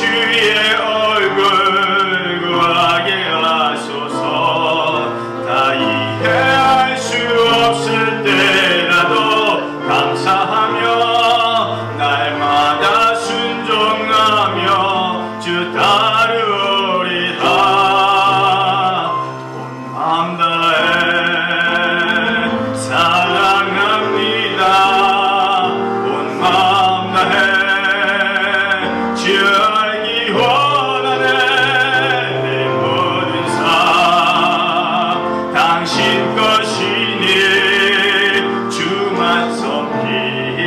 주의 얼굴 구하게 하소서. 다 이해할 수 없을 때라도 감사하며 날마다 순종하며 주 따르리다. 온 마음 다해 사랑합니다. 온 마음 다해 주 알기 원하네. 내 모든 삶 당신 것이니 주만 섬기리.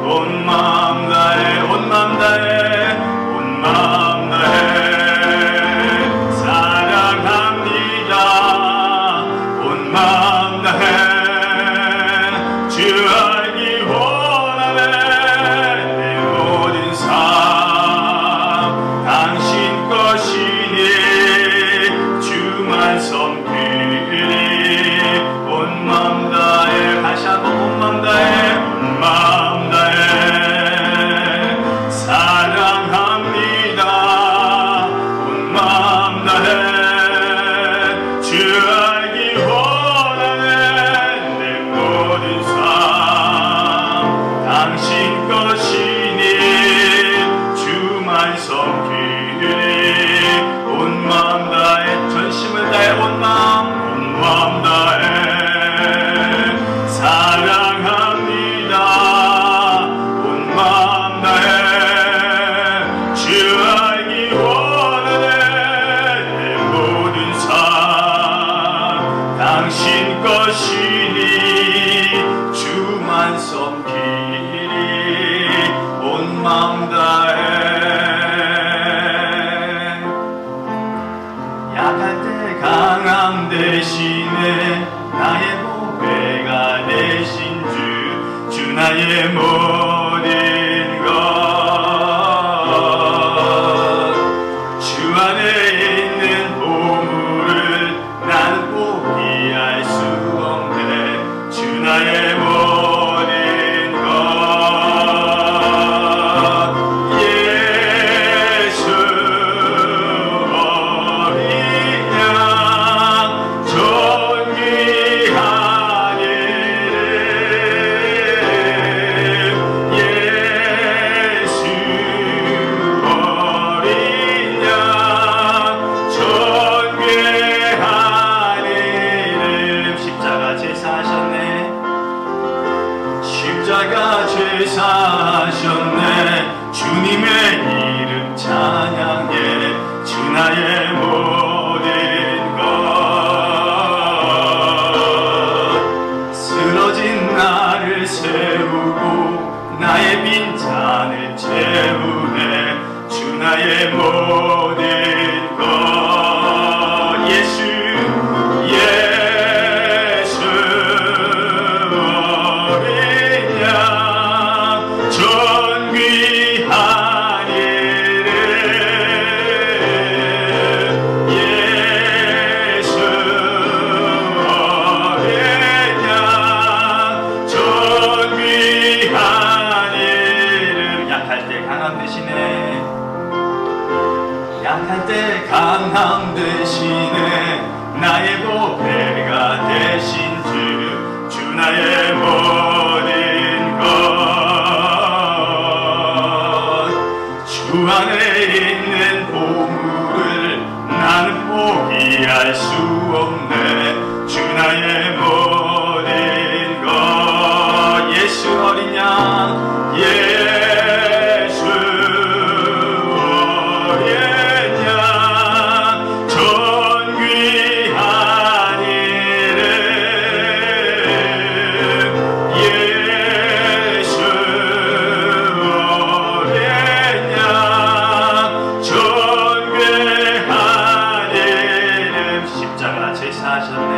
온 마음 다해 온 마음 다해 온 마음 다해 사랑합니다. 온 마음 다해 주 알기 원하네. 내 모든 삶 당신 것이니 주만 섬기리. 온 마음 다해 다시 한번 온 마음 다해 온 마음 다해 사랑합니다. 온 마음 다해 주 알기 원하네. 내 모든 삶 당신 것이니 주만 섬기리. 온 마음 다해 전심을 다해 온 마음 다해 사랑합니다. 온 마음 다해 주 알기 원하네. 내 모든 삶 당신 것이니 주만 섬기리. 온 마음 다해 약할 때 강함 대신에 나의 보배가 되신 주 나의 모든 것. 주 안에 있는 보물을 나는 포기할 수 없네. 주 나의 모든 것. 예수 어린 양 존귀한 이름. 예수 어린 양 존귀한 이름. 십자가 제사하셨네. 십자가 제사하셨네. 주님의 이름 찬양해. 주 나의 모든 것. 쓰러진 나를 세우고 나의 빈잔을 채우네. 주 나의 모든 것. 예수 어린 양 존귀한 이름. 예수 어린 양 존귀한 이름. 약할 때 강함 대신에 약할 때 강함 대신에 나의 보배가 되신 주 나의 모든 것. 주 안에 있는 보물을 나는 포기할 수 없네. 주 나의 모든 것. 예수 어린 양 예수 어린 양 존귀한 이름. 예수 어린 양 존귀한 이름. 십자가 제사하셨네.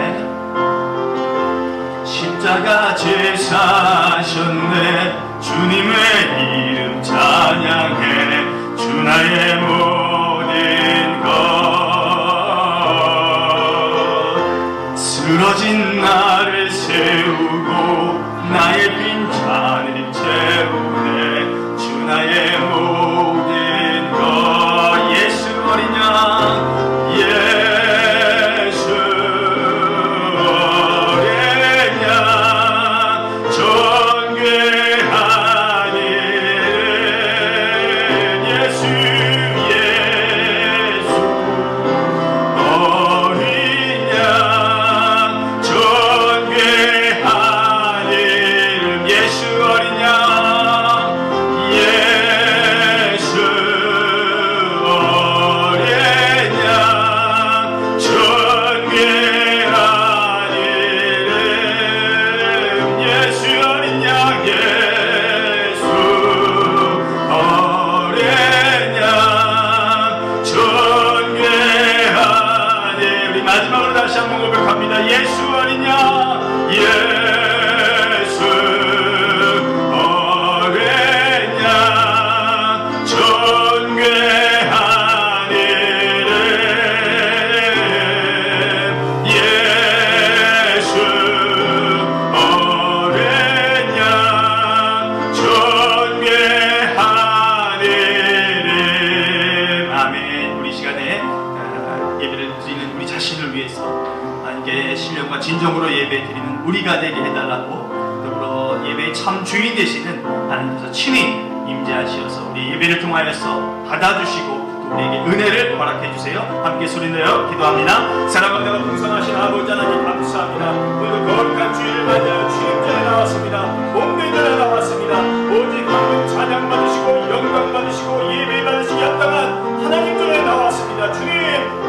진정으로 예배 드리는 우리가 되게 해달라고, 더불어 예배의 참 주인 되시는 하나님께서 친히 임재하시어서 우리 예배를 통하여서 받아주시고 우리에게 은혜를 허락해 주세요. 함께 소리내어 기도합니다. 사랑합니다. 풍성하신 아버지 하나님 감사합니다. 오늘 거룩한 주일을 맞이하여 주님전에 나왔습니다. 몸내전에 나왔습니다. 오직 하나님 찬양 받으시고 영광 받으시고 예배 받으시기 합당한 하나님 전에 나왔습니다. 주님,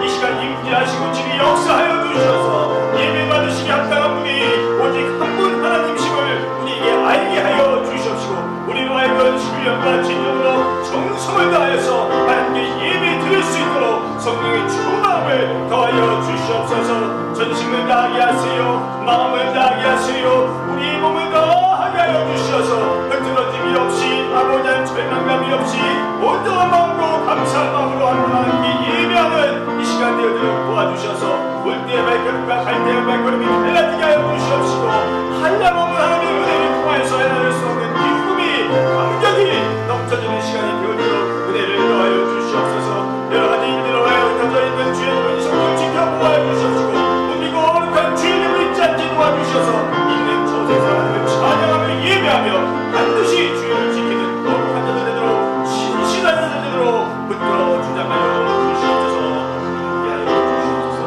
이 시간 임재하시고 주님 역사하여 주셔서 예배 받으시기 합당한 분이 오직 한 분 하나님심을 우리에게 알게 하여 주시옵시고, 우리로 하여금 신령과 진정으로 정성을 다해서 하나님께 예배 드릴 수 있도록 성령의 충만함을 더하여 주시옵소서. 전심을 다하게 하세요. 마음을 다하게 하세요. 우리 몸을 다하게 하여 주셔서 흐트러짐이 없이 아버지의 절망감이 없이 온전한 마음으로 감사한 마음으로 하나님께 예배하는 이 시간 되어드려 도와주셔서 올 때의 발걸음과 갈 때의 발걸음이 달라지게 하여 주시옵시고, 한량없는 하나님의 은혜를 통하여서 해낼 수 없는 기쁨이 감격이 넘쳐지는 시간이 되어도록 은혜를 더하여 주시옵소서. 여러가지 일들로 하여 흩어져 있는 주의 본 성령 지켜보아 주시옵시고, 우리 거룩한 주님을 잊지 않게 도와주셔서 있는 저세상 하나님을 찬양하며 예배하며 반드시 주님을 지키는 거룩한 자들 되도록 신실한 자들 되도록 붙들어 주장하여 주시옵소서. 함께하여 주시옵소서.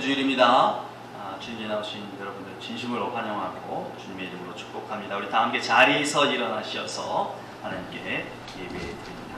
주일입니다. 주님께 나오신 여러분들 진심으로 환영하고 주님의 이름으로 축복합니다. 우리 다 함께 자리에서 일어나셔서 하나님께 예배드립니다.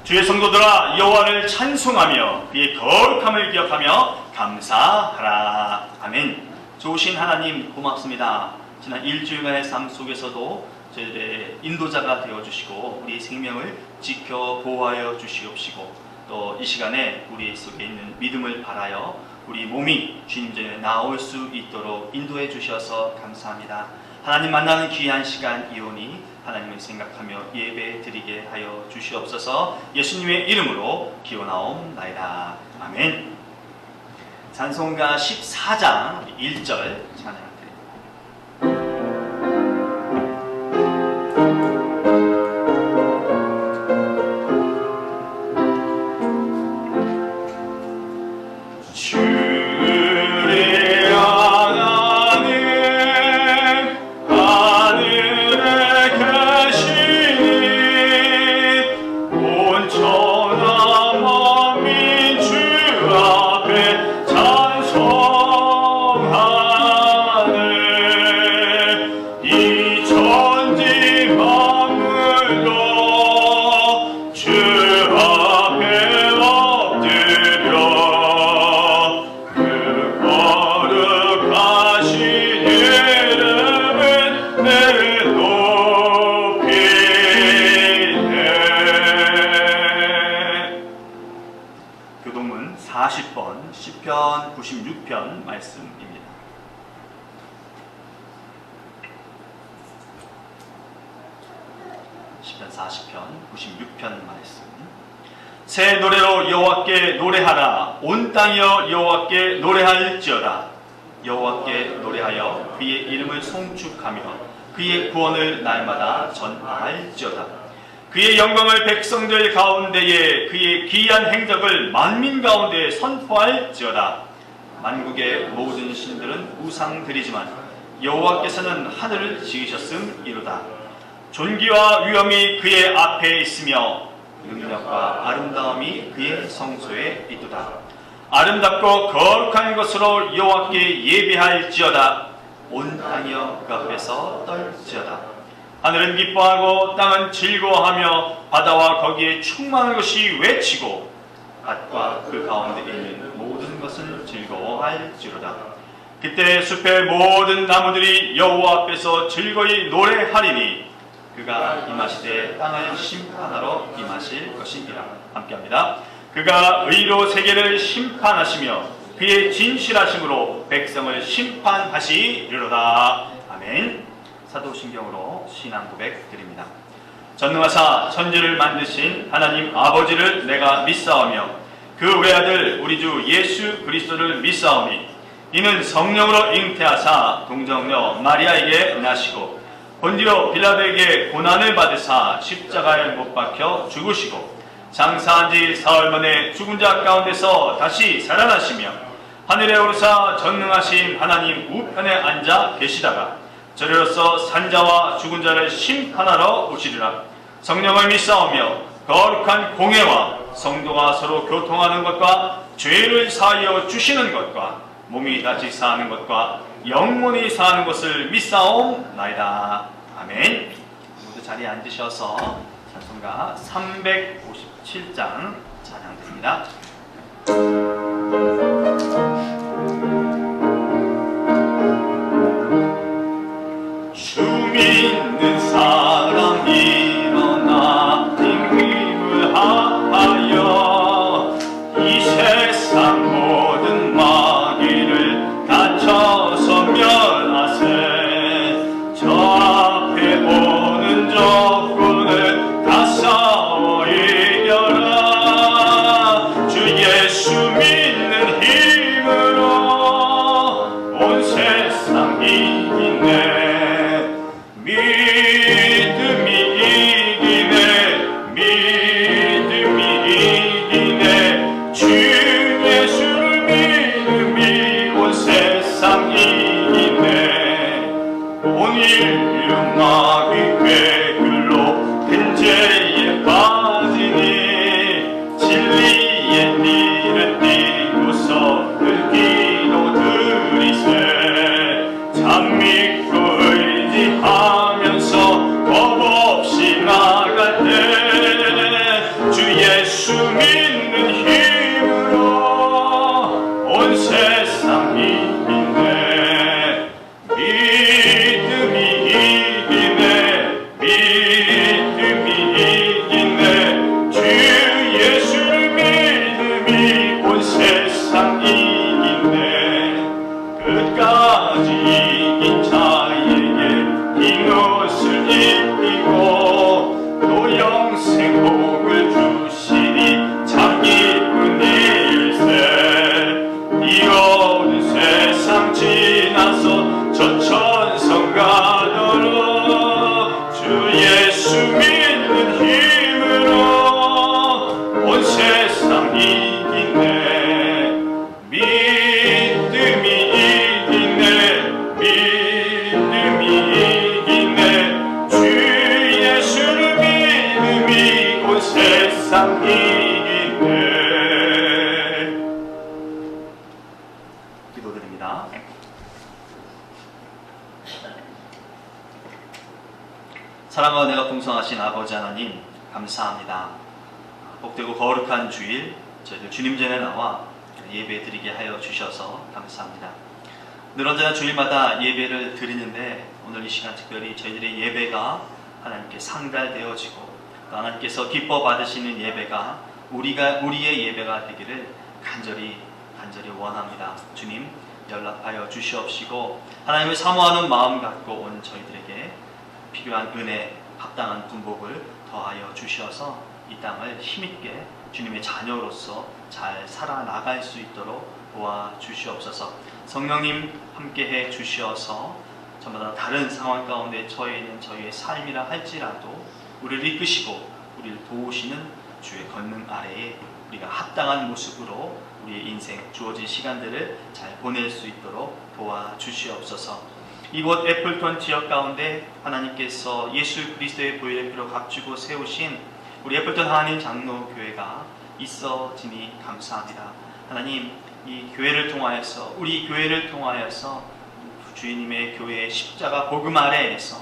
주의 성도들아, 여호와를 찬송하며 그의 거룩함을 기억하며 감사하라. 아멘. 좋으신 하나님 고맙습니다. 지난 일주일간의 삶 속에서도 저희들의 인도자가 되어주시고 우리 생명을 지켜 보호하여 주시옵시고, 또 이 시간에 우리 속에 있는 믿음을 바라여 우리 몸이 주님 전에 나올 수 있도록 인도해 주셔서 감사합니다. 하나님 만나는 귀한 시간이오니 하나님을 생각하며 예배 드리게 하여 주시옵소서. 예수님의 이름으로 기원하옵나이다. 아멘. 찬송가 14장 1절 찬양. 교동문 40번 시편 96편 말씀입니다. 시편 40편 96편 말씀. 새 노래로 여호와께 노래하라. 온 땅이여 여호와께 노래할지어다. 여호와께 노래하여 그의 이름을 송축하며 그의 구원을 날마다 전파할지어다. 그의 영광을 백성들 가운데에 그의 기이한 행적을 만민 가운데 선포할지어다. 만국의 모든 신들은 우상들이지만 여호와께서는 하늘을 지으셨음이로다. 존귀와 위엄이 그의 앞에 있으며 능력과 아름다움이 그의 성소에 있도다. 아름답고 거룩한 것으로 여호와께 예배할지어다. 온 땅이여 그 앞에서 떨지어다. 하늘은 기뻐하고 땅은 즐거워하며 바다와 거기에 충만한 것이 외치고 밭과 그 가운데 있는 모든 것은 즐거워할지로다. 그때 숲의 모든 나무들이 여호와 앞에서 즐거이 노래하리니 그가 임하시되 땅을 심판하러 임하실 것이니라. 함께합니다. 그가 의로 세계를 심판하시며 그의 진실하심으로 백성을 심판하시리로다. 아멘. 사도신경으로 신앙 고백 드립니다. 전능하사 천지를 만드신 하나님 아버지를 내가 믿사오며 그 외아들 우리 주 예수 그리스도를 믿사오니 이는 성령으로 잉태하사 동정녀 마리아에게 나시고 본디오 빌라도에게 고난을 받으사 십자가에 못 박혀 죽으시고 장사한 지 사흘 만에 죽은 자 가운데서 다시 살아나시며 하늘에 오르사 전능하신 하나님 우편에 앉아 계시다가 저리로서 산자와 죽은 자를 심판하러 오시리라. 성령을 믿사오며 거룩한 공회와 성도가 서로 교통하는 것과 죄를 사하여 주시는 것과 몸이 다시 사는 것과 영원히 사는 것을 믿사옵나이다. 아멘. 모두 자리에 앉으셔서 찬송가 357장 찬양드립니다. 주 믿는 사람 일어나 힘을 하여 이 세상 모든 마귀를 다쳐서 멸하세. 저 앞에 오는 적군을 다 싸워 이겨라. 주 예수 믿는 힘으로 온 세상 이기네. 믿음이 이기네. 주 예수를 믿음이 온 세상 이기네. 온 인류 마귀 꾀글로 근죄에 빠지니 진리의 길을 띠고서 들기도 들이세. 참 믿고 의지하면서 겁 없이 나갈 때 주 예수 믿는 힘으로 온 세상 이기네. 믿음이 이기네. 주 예수를 믿음이 온 세상 이기네. 끝까지 이긴 자에게 흰 옷을 입히고 또 영생 복을 주시니 참 기쁜 일세. 이 어두운 세상 지나서 저 천성 가도록 주 예수 믿는 힘으로 온 세상 이기네. 믿음이 이기네. 주 예수를 믿음이 온 세상 이기네. 기도드립니다. 사랑과 은혜가 풍성하신 아버지 하나님 감사합니다. 복되고 거룩한 주일 저희들 주님 전에 나와 예배 드리게 하여 주셔서 감사합니다. 늘 언제나 주일마다 예배를 드리는데 오늘 이 시간 특별히 저희들의 예배가 하나님께 상달되어지고 또 하나님께서 기뻐 받으시는 예배가 우리의 예배가 되기를 간절히 원합니다. 주님 연락하여 주시옵시고 하나님을 사모하는 마음 갖고 온 저희들에게 필요한 은혜, 합당한 분복을 더하여 주셔서 이 땅을 힘있게 주님의 자녀로서 잘 살아나갈 수 있도록 도와주시옵소서. 성령님 함께해 주시어서 저마다 다른 상황 가운데 처해 있는 저희의 삶이라 할지라도 우리를 이끄시고 우리를 도우시는 주의 권능 아래에 우리가 합당한 모습으로 우리의 인생 주어진 시간들을 잘 보낼 수 있도록 도와주시옵소서. 이곳 애플톤 지역 가운데 하나님께서 예수 그리스도의 보혈의 피로 값주고 세우신 우리 애플톤 하나님 장로교회가 있어지니 감사합니다. 하나님 이 교회를 통하여서 우리 교회를 통하여서 주님의 교회의 십자가 복음 아래에서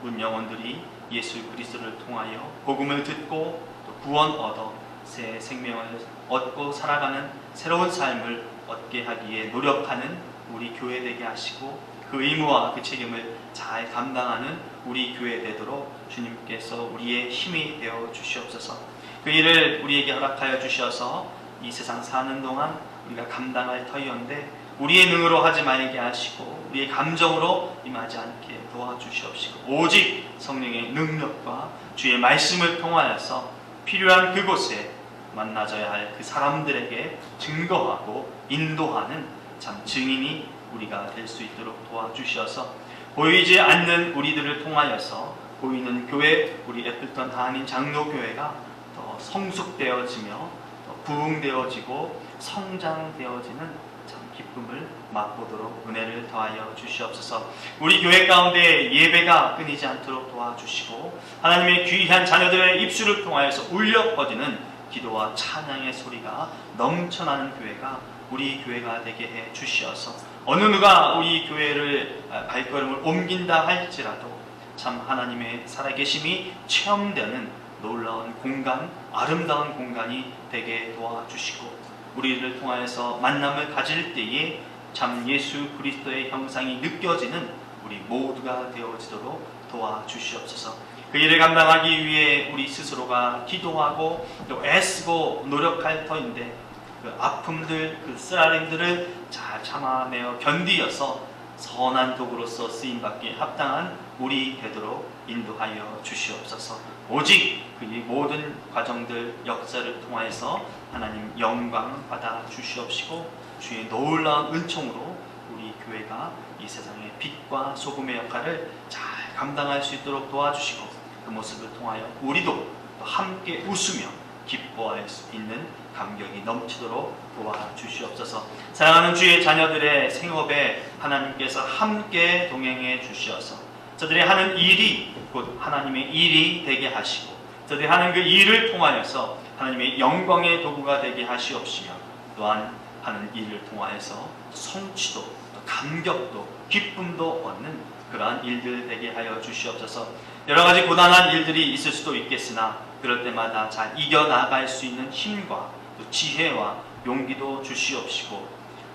온 영혼들이 예수 그리스도를 통하여 복음을 듣고 또 구원 얻어 새 생명을 얻고 살아가는 새로운 삶을 얻게 하기에 노력하는 우리 교회 되게 하시고 그 의무와 그 책임을 잘 감당하는 우리 교회 되도록 주님께서 우리의 힘이 되어 주시옵소서. 그 일을 우리에게 허락하여 주셔서 이 세상 사는 동안 우리가 감당할 터이온데 우리의 능으로 하지 말게 하시고 우리의 감정으로 임하지 않게 도와주시옵시고 오직 성령의 능력과 주의 말씀을 통하여서 필요한 그곳에 만나져야 할 그 사람들에게 증거하고 인도하는 참 증인이 우리가 될 수 있도록 도와주셔서 보이지 않는 우리들을 통하여서 보이는 교회, 우리 애플턴 한인 장로교회가 더 성숙되어지며 더 부흥되어지고 성장되어지는 참 기쁨을 맛보도록 은혜를 더하여 주시옵소서. 우리 교회 가운데 예배가 끊이지 않도록 도와주시고 하나님의 귀한 자녀들의 입술을 통하여서 울려 퍼지는 기도와 찬양의 소리가 넘쳐나는 교회가 우리 교회가 되게 해 주시어서 어느 누가 우리 교회를 발걸음을 옮긴다 할지라도 참 하나님의 살아계심이 체험되는 놀라운 공간, 아름다운 공간이 되게 도와주시고 우리를 통하여서 만남을 가질 때에 참 예수 그리스도의 형상이 느껴지는 우리 모두가 되어지도록 도와주시옵소서. 그 일을 감당하기 위해 우리 스스로가 기도하고 또 애쓰고 노력할 터인데 그 아픔들, 그 쓰라림들을 잘 참아내어 견디어서 선한 도구로서 쓰임받기에 합당한 우리 되도록 인도하여 주시옵소서. 오직 그 모든 과정들, 역사를 통하여서 하나님 영광 받아 주시옵시고 주의 놀라운 은총으로 우리 교회가 이 세상의 빛과 소금의 역할을 잘 감당할 수 있도록 도와주시고 그 모습을 통하여 우리도 또 함께 웃으며 기뻐할 수 있는 감격이 넘치도록 도와주시옵소서. 사랑하는 주의 자녀들의 생업에 하나님께서 함께 동행해 주시어서 저들이 하는 일이 곧 하나님의 일이 되게 하시고 저들이 하는 그 일을 통하여서 하나님의 영광의 도구가 되게 하시옵시며 또한 하는 일을 통하여서 성취도 감격도 기쁨도 얻는 그러한 일들 되게 하여 주시옵소서. 여러 가지 고단한 일들이 있을 수도 있겠으나 그럴 때마다 잘 이겨나갈 수 있는 힘과 또 지혜와 용기도 주시옵시고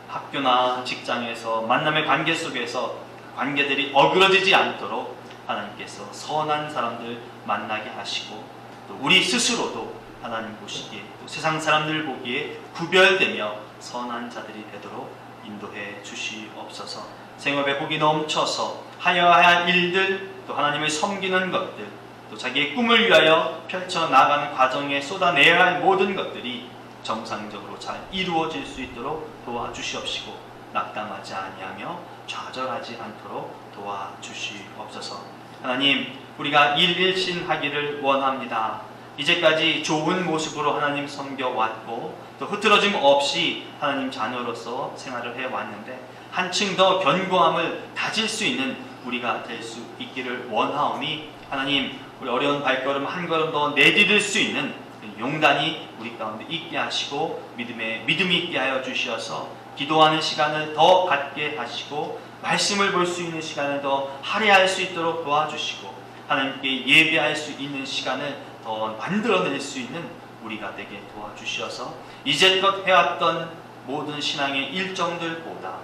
학교나 직장에서 만남의 관계 속에서 관계들이 어그러지지 않도록 하나님께서 선한 사람들 만나게 하시고 또 우리 스스로도 하나님 보시기에 또 세상 사람들 보기에 구별되며 선한 자들이 되도록 인도해 주시옵소서. 생업에 복이 넘쳐서 하여야 할 일들 또 하나님을 섬기는 것들 또 자기의 꿈을 위하여 펼쳐나가는 과정에 쏟아내야 할 모든 것들이 정상적으로 잘 이루어질 수 있도록 도와주시옵시고 낙담하지 아니하며 좌절하지 않도록 도와주시옵소서. 하나님 우리가 일일신하기를 원합니다. 이제까지 좋은 모습으로 하나님 섬겨왔고 또 흐트러짐 없이 하나님 자녀로서 생활을 해왔는데 한층 더 견고함을 다질 수 있는 우리가 될 수 있기를 원하오니 하나님 우리 어려운 발걸음 한 걸음 더 내디딜 수 있는 용단이 우리 가운데 있게 하시고 믿음이 있게 하여 주시어서 기도하는 시간을 더 갖게 하시고 말씀을 볼 수 있는 시간을 더 할애할 수 있도록 도와주시고 하나님께 예배할 수 있는 시간을 더 만들어낼 수 있는 우리가 되게 도와주시어서 이제껏 해왔던 모든 신앙의 일정들보다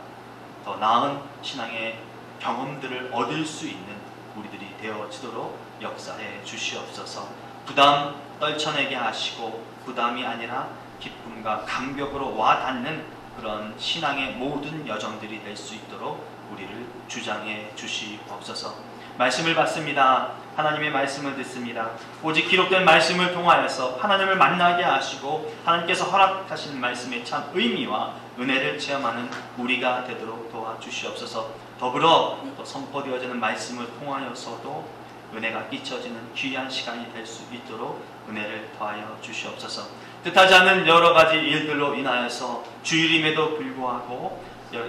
더 나은 신앙의 경험들을 얻을 수 있는 우리들이 되어지도록 역사해 주시옵소서. 부담 떨쳐내게 하시고 부담이 아니라 기쁨과 감격으로 와닿는 그런 신앙의 모든 여정들이 될 수 있도록 우리를 주장해 주시옵소서. 말씀을 받습니다. 하나님의 말씀을 듣습니다. 오직 기록된 말씀을 통하여서 하나님을 만나게 하시고 하나님께서 허락하신 말씀의 참 의미와 은혜를 체험하는 우리가 되도록 도와주시옵소서. 더불어 또 선포되어지는 말씀을 통하여서도 은혜가 끼쳐지는 귀한 시간이 될 수 있도록 은혜를 더하여 주시옵소서. 뜻하지 않은 여러 가지 일들로 인하여서 주일임에도 불구하고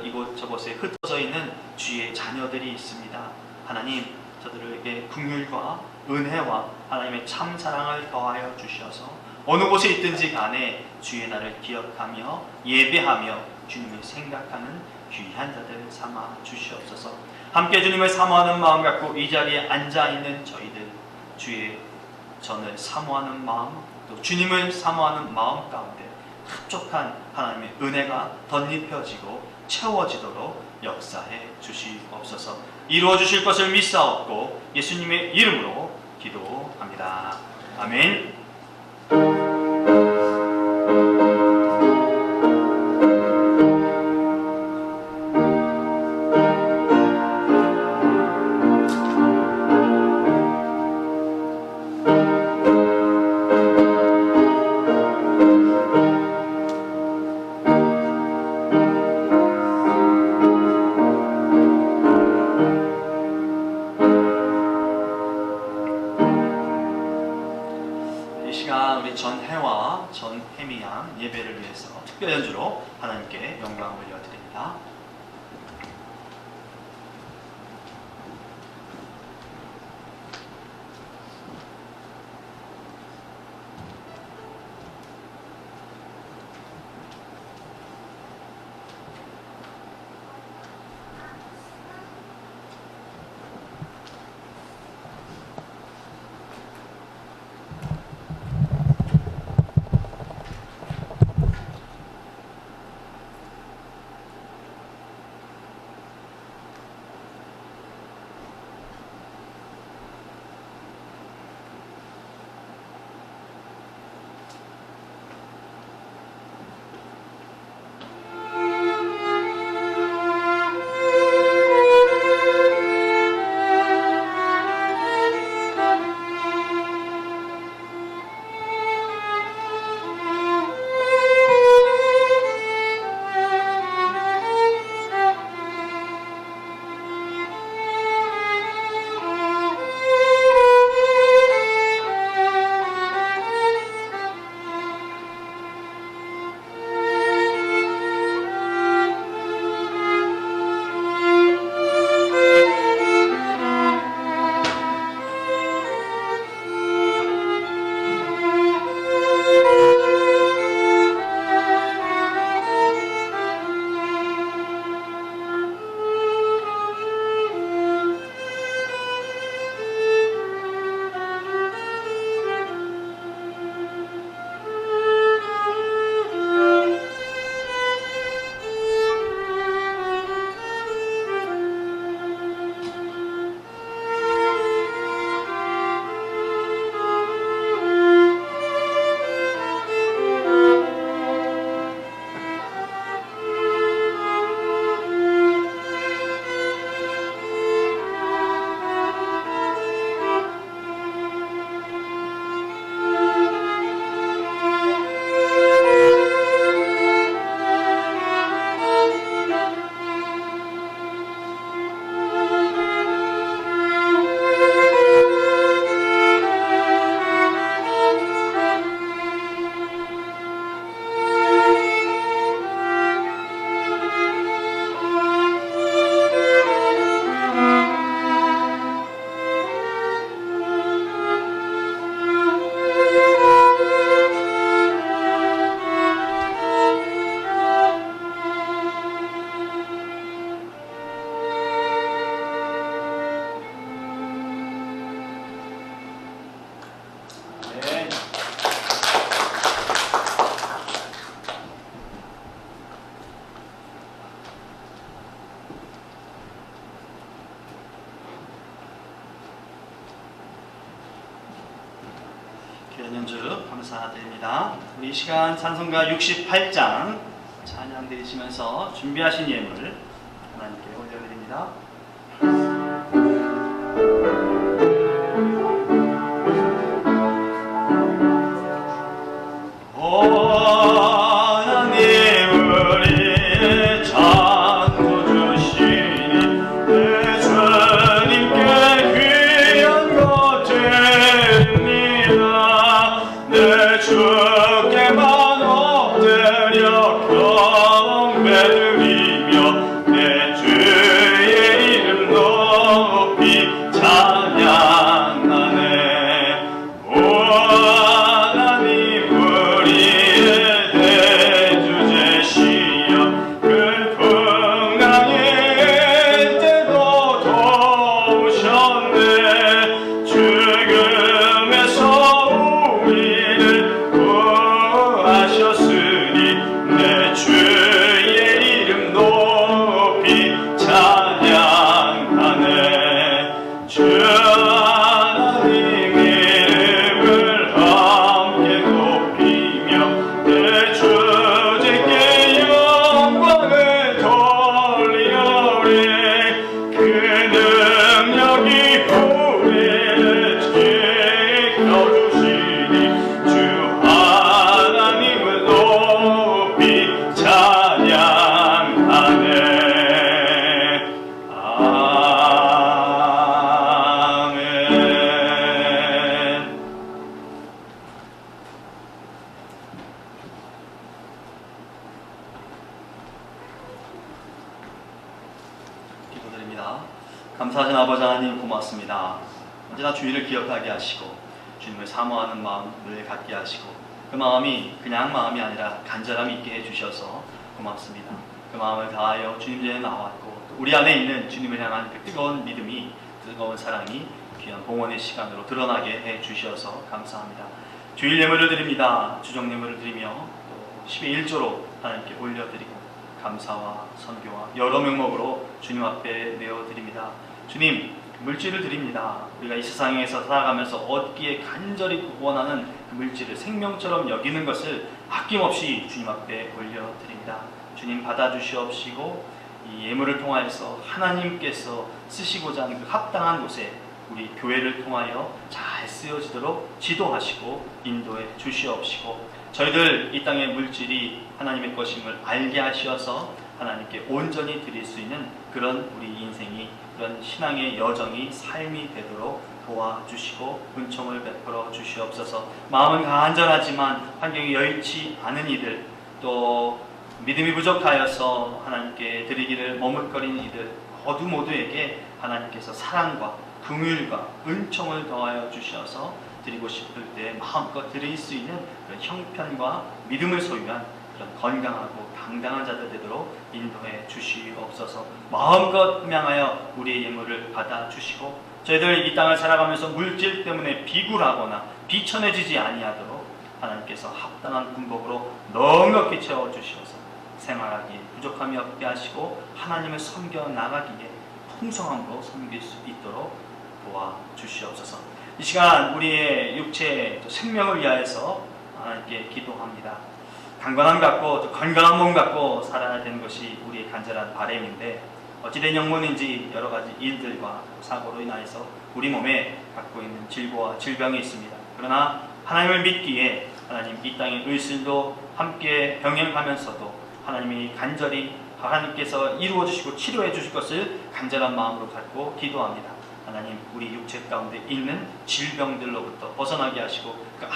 이곳저곳에 흩어져 있는 주의 자녀들이 있습니다. 하나님 저들에게 긍휼과 은혜와 하나님의 참 사랑을 더하여 주셔서 어느 곳에 있든지 간에 주의 날을 기억하며 예배하며 주님을 생각하는 귀한 자들 삼아 주시옵소서. 함께 주님을 사모하는 마음 갖고 이 자리에 앉아있는 저희들, 주의 전을 사모하는 마음, 또 주님을 사모하는 마음 가운데 흡족한 하나님의 은혜가 덧입혀지고 채워지도록 역사해 주시옵소서. 이루어 주실 것을 믿사옵고 예수님의 이름으로 기도합니다. 아멘. 전혜와 전혜미 양 예배를 위해서 특별 연주로 하나님께 영광을 올려드립니다. 연주 감사드립니다. 우리 이 시간 찬송가 68장 찬양 드리시면서 준비하신 예물 하나님께 올려드립니다. 내 주의 기도합니다. 감사하신 아버지 하나님 고맙습니다. 언제나 주의를 기억하게 하시고 주님을 사모하는 마음을 갖게 하시고 그 마음이 그냥 마음이 아니라 간절함이 있게 해주셔서 고맙습니다. 그 마음을 다하여 주님 전에 나왔고 또 우리 안에 있는 주님을 향한 그 뜨거운 믿음이 뜨거운 사랑이 귀한 봉헌의 시간으로 드러나게 해주셔서 감사합니다. 주일 예물을 드립니다. 주정 예물을 드리며 또 10의 1조로 하나님께 올려드리고 감사와 선교와 여러 명목으로 주님 앞에 내어드립니다. 주님, 물질을 드립니다. 우리가 이 세상에서 살아가면서 얻기에 간절히 원하는 그 물질을 생명처럼 여기는 것을 아낌없이 주님 앞에 올려드립니다. 주님 받아주시옵시고 이 예물을 통하여서 하나님께서 쓰시고자 하는 그 합당한 곳에 우리 교회를 통하여 잘 쓰여지도록 지도하시고 인도해 주시옵시고 저희들 이 땅의 물질이 하나님의 것임을 알게 하셔서 하나님께 온전히 드릴 수 있는 그런 우리 인생이 그런 신앙의 여정이 삶이 되도록 도와주시고 은총을 베풀어 주시옵소서. 마음은 간절하지만 환경이 여의치 않은 이들 또 믿음이 부족하여서 하나님께 드리기를 머뭇거리는 이들 모두에게 하나님께서 사랑과 긍휼과 은총을 더하여 주셔서 드리고 싶을 때 마음껏 드릴 수 있는 그런 형편과 믿음을 소유한 그런 건강하고 당당한 자들 되도록 인도해 주시옵소서. 마음껏 흠양하여 우리의 예물을 받아주시고 저희들 이 땅을 살아가면서 물질 때문에 비굴하거나 비천해지지 아니하도록 하나님께서 합당한 군복으로 넉넉히 채워주셔서 생활하기에 부족함이 없게 하시고 하나님을 섬겨 나가기에 풍성함으로 섬길 수 있도록 도와주시옵소서. 이 시간 우리의 육체 생명을 위하여서 하나님께 기도합니다. 강건함 갖고 또 건강한 몸 갖고 살아야 되는 것이 우리의 간절한 바람인데 어찌된 영문인지 여러 가지 일들과 사고로 인하여서 우리 몸에 갖고 있는 질고와 질병이 있습니다. 그러나 하나님을 믿기에 하나님 이 땅의 의술도 함께 병행하면서도 하나님이 간절히 하나님께서 이루어 주시고 치료해 주실 것을 간절한 마음으로 갖고 기도합니다. 하나님 우리 육체 가운데 있는 질병들로부터 벗어나게 하시고 그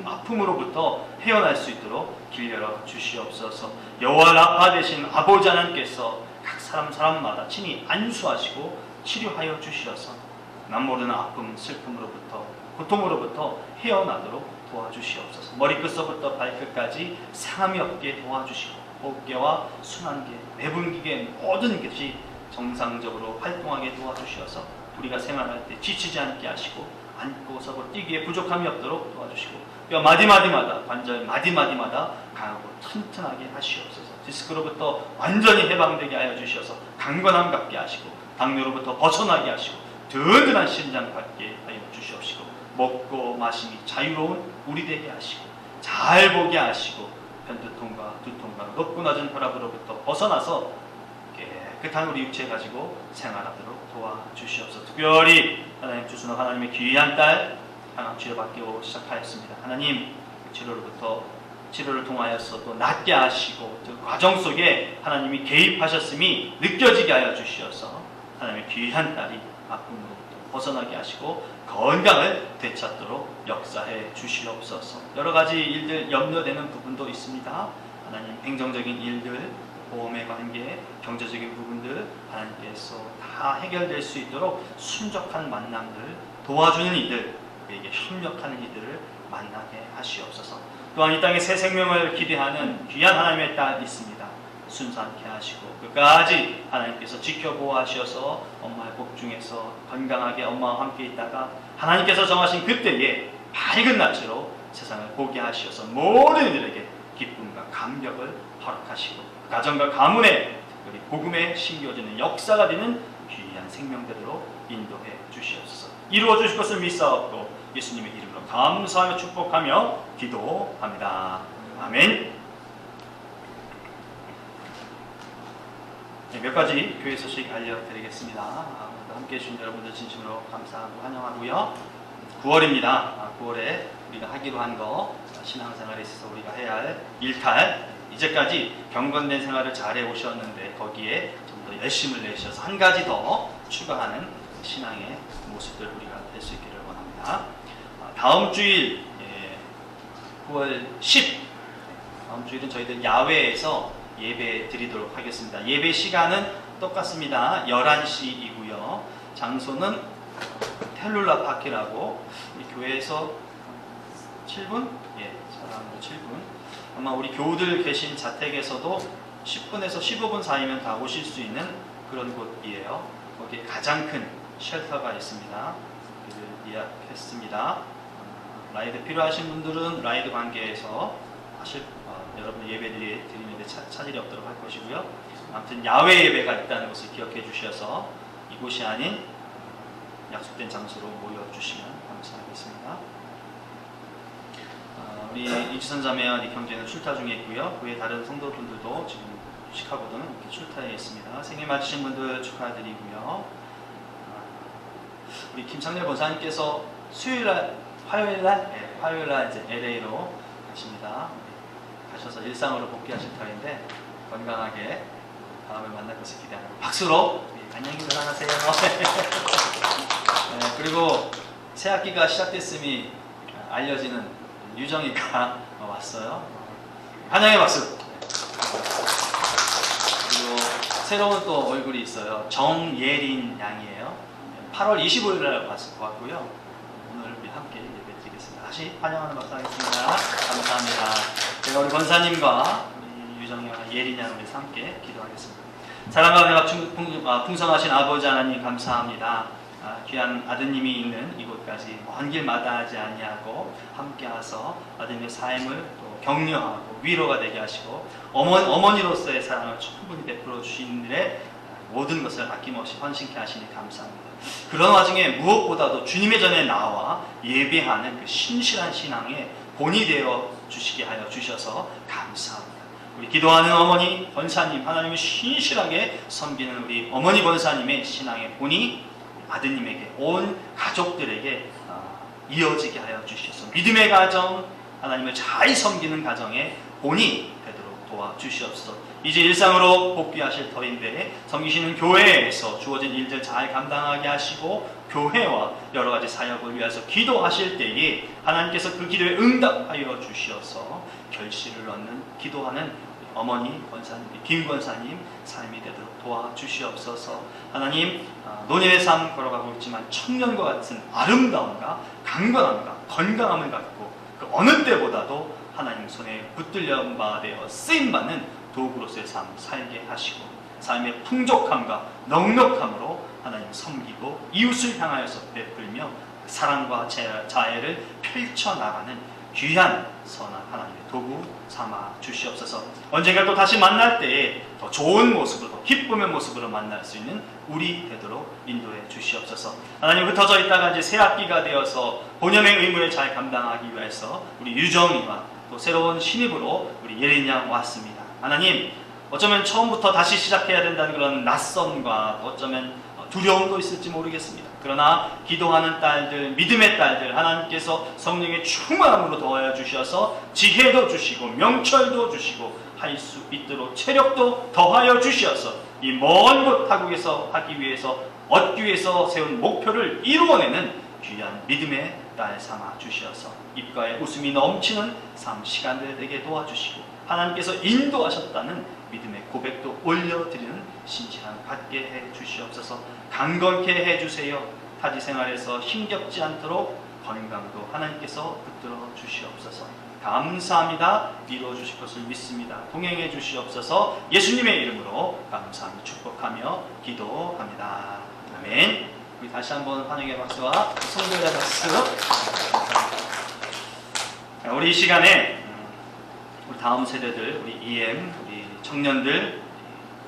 아픔으로부터 헤어날 수 있도록 길 열어 주시옵소서. 여호와 라파 되신 아버지 하나님께서 각 사람마다 친히 안수하시고 치료하여 주시어서 남 모르는 아픔, 슬픔으로부터 고통으로부터 헤어나도록 도와주시옵소서. 머리끝서부터 발끝까지 상함이 없게 도와주시고 어깨와 순환계, 내분기계 모든 것이 정상적으로 활동하게 도와주시어서 우리가 생활할 때 지치지 않게 하시고 앉고 서고 뛰기에 부족함이 없도록 도와주시고 뼈 마디마디마다 관절 마디마디마다 강하고 튼튼하게 하시옵소서. 디스크로부터 완전히 해방되게 하여 주셔서 강건함 갖게 하시고 당뇨로부터 벗어나게 하시고 든든한 심장 갖게 하여 주시옵시고 먹고 마심이 자유로운 우리 되게 하시고 잘 보게 하시고 편두통과 두통과 높고 낮은 혈압으로부터 벗어나서 깨끗한 우리 육체 가지고 생활하도록 도와주시옵소서. 특별히 하나님 주시는 하나님의 귀한 딸 항암 치료받기 시작하였습니다. 하나님 치료를 통하여서 또 낫게 하시고 그 과정 속에 하나님이 개입하셨음이 느껴지게 하여 주시어서 하나님의 귀한 딸이 아픔으로부터 벗어나게 하시고 건강을 되찾도록 역사해 주시옵소서. 여러 가지 일들 염려되는 부분도 있습니다. 하나님 행정적인 일들, 보험의 관계, 경제적인 부분들 하나님께서 다 해결될 수 있도록 순적한 만남들, 도와주는 이들, 우리에게 협력하는 이들을 만나게 하시옵소서. 또한 이 땅에 새 생명을 기대하는 귀한 하나님의 딸 있습니다. 순산케 하시고 끝까지 하나님께서 지켜보아하셔서 엄마의 복 중에서 건강하게 엄마와 함께 있다가 하나님께서 정하신 그때에 밝은 낯으로 세상을 보게 하셔서 모든 이들에게 기쁨과 감격을 허락하시고 가정과 가문에 특별히 복음에 심겨지는 역사가 되는 귀한 생명들로 인도해 주시옵소서. 이루어 주실 것을 믿사옵고 예수님의 이름으로 감사하며 축복하며 기도합니다. 아멘. 몇 가지 교회 소식 알려드리겠습니다. 함께해 주신 여러분들 진심으로 감사하고 환영하고요. 9월입니다. 9월에 우리가 하기로 한 거 신앙생활에 있어서 우리가 해야 할 일탈 이제까지 경건된 생활을 잘해 오셨는데 거기에 좀 더 열심을 내셔서 한 가지 더 추가하는 신앙의 모습들 우리가 될 수 있기를 원합니다. 다음 주일 9월 10 다음 주일은 저희들 야외에서 예배 드리도록 하겠습니다. 예배 시간은 똑같습니다. 11시이고요. 장소는 텔룰라 파키라고 우리 교회에서 7분? 예, 사람으로 7분. 아마 우리 교우들 계신 자택에서도 10분에서 15분 사이면 다 오실 수 있는 그런 곳이에요. 거기에 가장 큰 쉘터가 있습니다. 여기를 예약했습니다. 라이드 필요하신 분들은 라이드 관계에서 여러분 예배 드리는데 차질이 없도록 할 것이고요. 아무튼 야외 예배가 있다는 것을 기억해 주셔서 이곳이 아닌 약속된 장소로 모여주시면 감사하겠습니다. 우리 이지선 자매와 이 형제는 출타 중에 있고요. 그외 다른 성도분들도 지금 시카고든 이렇게 출타해 있습니다. 생일 맞으신 분들 축하드리고요. 우리 김창렬 권사님께서 화요일날 이제 LA로 가십니다. 가셔서 일상으로 복귀하실 터인데 건강하게 다음에 만날 것을 기대하고 박수로 안녕히 건강하세요. 네, 그리고 새 학기가 시작됐음이 알려지는 유정이가 왔어요. 환영의 박수. 그리고 새로운 또 얼굴이 있어요. 정예린 양이에요. 8월 25일 날 왔고요. 오늘 우리 함께 예배드리겠습니다. 다시 환영하는 박수 하겠습니다. 감사합니다. 제가 우리 권사님과 우리 유정이와 예린 양을 위해서 함께 기도하겠습니다. 사랑과 은혜가 풍성하신 아버지 하나님 감사합니다. 귀한 아드님이 있는 이곳까지 먼 길 마다하지 아니하고 함께하서 아드님의 삶을 또 격려하고 위로가 되게 하시고 어머니로서의 사랑을 충분히 베풀어 주신 일에 모든 것을 아낌없이 헌신케 하시니 감사합니다. 그런 와중에 무엇보다도 주님의 전에 나와 예배하는 그 신실한 신앙의 본이 되어 주시게 하여 주셔서 감사합니다. 우리 기도하는 어머니 권사님, 하나님을 신실하게 섬기는 우리 어머니 권사님의 신앙의 본이 아드님에게 온 가족들에게 이어지게 하여 주셔서 믿음의 가정, 하나님을 잘 섬기는 가정에 본이 되도록 도와주시옵소서. 이제 일상으로 복귀하실 터인데 섬기시는 교회에서 주어진 일들 잘 감당하게 하시고 교회와 여러 가지 사역을 위해서 기도하실 때에 하나님께서 그 기도에 응답하여 주시어서 결실을 얻는 기도하는 어머니 권사님, 김 권사님 삶이 되도록 도와주시옵소서. 하나님, 노년의 삶 걸어가고 있지만 청년과 같은 아름다움과 강건함과 건강함을 갖고 그 어느 때보다도 하나님 손에 붙들려 되어 쓰임받는 도구로서의 삶을 살게 하시고 삶의 풍족함과 넉넉함으로 하나님 섬기고 이웃을 향하여서 베풀며 사랑과 자애를 펼쳐나가는 귀한 선한 하나님의 도구 삼아 주시옵소서. 언젠가 또 다시 만날 때에 더 좋은 모습으로, 더 기쁨의 모습으로 만날 수 있는 우리 되도록 인도해 주시옵소서. 하나님, 흩어져 있다가 이제 새 학기가 되어서 본연의 의무를 잘 감당하기 위해서 우리 유정이와 또 새로운 신입으로 우리 예린 양 왔습니다. 하나님, 어쩌면 처음부터 다시 시작해야 된다는 그런 낯섦과 어쩌면 두려움도 있을지 모르겠습니다. 그러나 기도하는 딸들, 믿음의 딸들, 하나님께서 성령의 충만함으로 도와여 주셔서 지혜도 주시고 명철도 주시고 할 수 있도록 체력도 더하여 주셔서 이 먼 곳 타국에서 하기 위해서 얻기 위해서 세운 목표를 이루어내는 귀한 믿음의 딸 삼아 주셔서 입가에 웃음이 넘치는 삶 시간들 되게 도와주시고 하나님께서 인도하셨다는 믿음의 고백도 올려드리는 신실함 갖게 해 주시옵소서. 강건케 해 주세요. 타지 생활에서 힘겹지 않도록 건강도 하나님께서 붙들어 주시옵소서. 감사합니다. 이루어 주실 것을 믿습니다. 동행해 주시옵소서. 예수님의 이름으로 감사하며 축복하며 기도합니다. 아멘. 우리 다시 한번 환영의 박수와 성도의 박수. 우리 이 시간에 우리 다음 세대들, 우리 EM, 우리 청년들,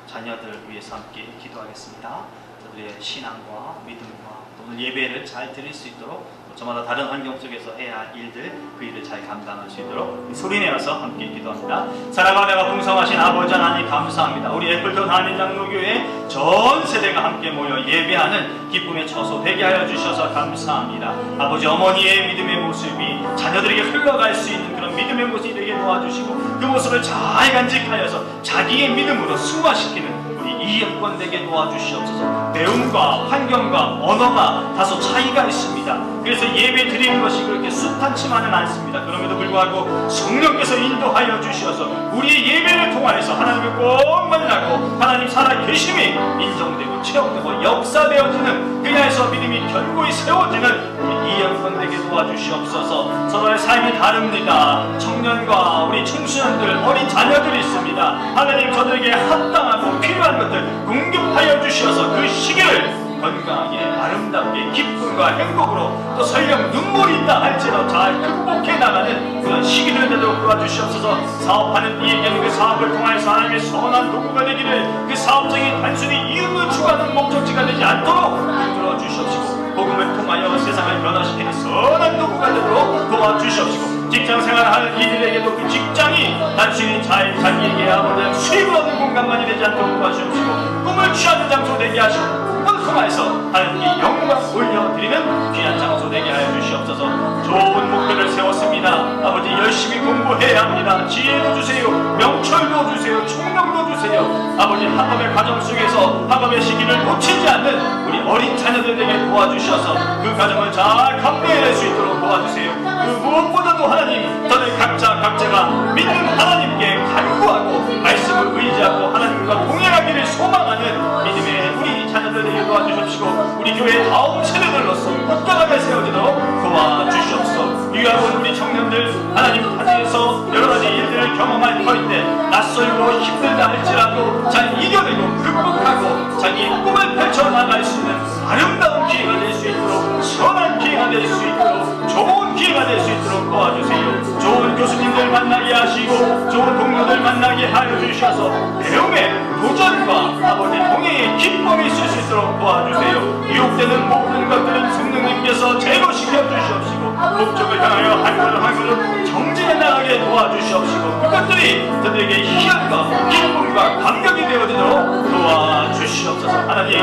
자녀들 위해서 함께 기도하겠습니다. 저들의 신앙과 믿음과 오늘 예배를 잘 드릴 수 있도록 저마다 다른 환경 속에서 해야 할 일들, 그 일을 잘 감당할 수 있도록 소리내어서 함께 기도합니다. 사랑과 은혜가 풍성하신 아버지 하나님 감사합니다. 우리 애플턴 한인장로교회 전 세대가 함께 모여 예배하는 기쁨의 처소 되게 하여 주셔서 감사합니다. 아버지, 어머니의 믿음의 모습이 자녀들에게 흘러갈 수 있는 그런 믿음의 모습이 되게 도와주시고 그 모습을 잘 간직하여서 자기의 믿음으로 승화시키는 이해권 되게 도와주시옵소서. 배움과 환경과 언어가 다소 차이가 있습니다. 그 그래서 예배 드리는 것이 그렇게 순탄치만은 않습니다. 그럼에도 불구하고 성령께서 인도하여 주셔서 우리의 예배를 통하여서 하나님을 꼭 만나고 하나님 살아계심이 인정되고 체험되고 역사되어지는 그야에서 믿음이 견고히 세워지는 이 영광 되게 도와주시옵소서. 서로의 삶이 다릅니다. 청년과 우리 청소년들, 어린 자녀들이 있습니다. 하나님 저들에게 합당하고 필요한 것들 공급하여 주셔서 그 시기를 건강하게 아름답게 기쁨과 행복으로 또 설령 눈물이 있다 할지라도 잘 극복해 나가는 그런 시기를 되도록 도와주시옵소서. 사업하는 이에게는 그 사업을 통하여서 하나님의 선한 도구가 되기를, 그 사업장이 단순히 이익을 추구하는 목적지가 되지 않도록 이끌어 주시옵시고 복음을 통하여 세상을 변화시키는 선한 도구가 되도록 도와주시옵시고 직장생활을 하는 이들에게도 그 직장이 단순히 자기에게 아무런 수입을 얻는 공간만이 되지 않도록 도와주시옵시고 꿈을 취하는 장소 되게 하시고 그걸 통해서 하나님께 영광 올려드리는 귀한 장소 되게 하여 주시옵소서. 좋은 목표를 세웠습니다. 아버지 열심히 공부해야 합니다. 지혜도 주세요. 명철도 주세요. 총명도 주세요. 아버지 학업의 과정 속에서 학업의 시기를 놓치지 않는 우리 어린 자녀들에게 도와주셔서 그 과정을 잘 감내해낼 수 있도록 도와주세요. 그 무엇보다도 하나님 저들 각자가 믿는 하나님께 간구하고 말씀을 의지하고 하나님과 동행하기를 소망하는 믿음의 우리 자녀들에게 도와주십시오. 우리 교회 다음 세대들로서 굳건하게 세워지도록 도와주시옵소서. 유학원 우리 청년들 하나님 타지에서 여러가지 일들을 경험할 터인데 낯설고 힘들다 할지라도 잘 이겨내고 극복하고 자기의 꿈을 펼쳐나갈 수 있는 아름다운 기회가 될 수 있도록, 선한 기회가 될 수 있도록, 좋은 기회가 될 수 있도록 도와주세요. 좋은 교수님들 만나게 하시고 좋은 동료들 만나게 하여 주셔서 배움의 도전과 아버지 동행의 기쁨이 있을 수 있도록 도와주세요. 유혹되는 모든 것들은 성령님께서 제거시켜 주시옵시고 목적을 향하여 한 걸음 한 걸음 정진해 나가게 도와주시옵시고 그것들이 저들에게 희열과 기쁨과 감격이 되어지도록 도와주시옵소서. 하나님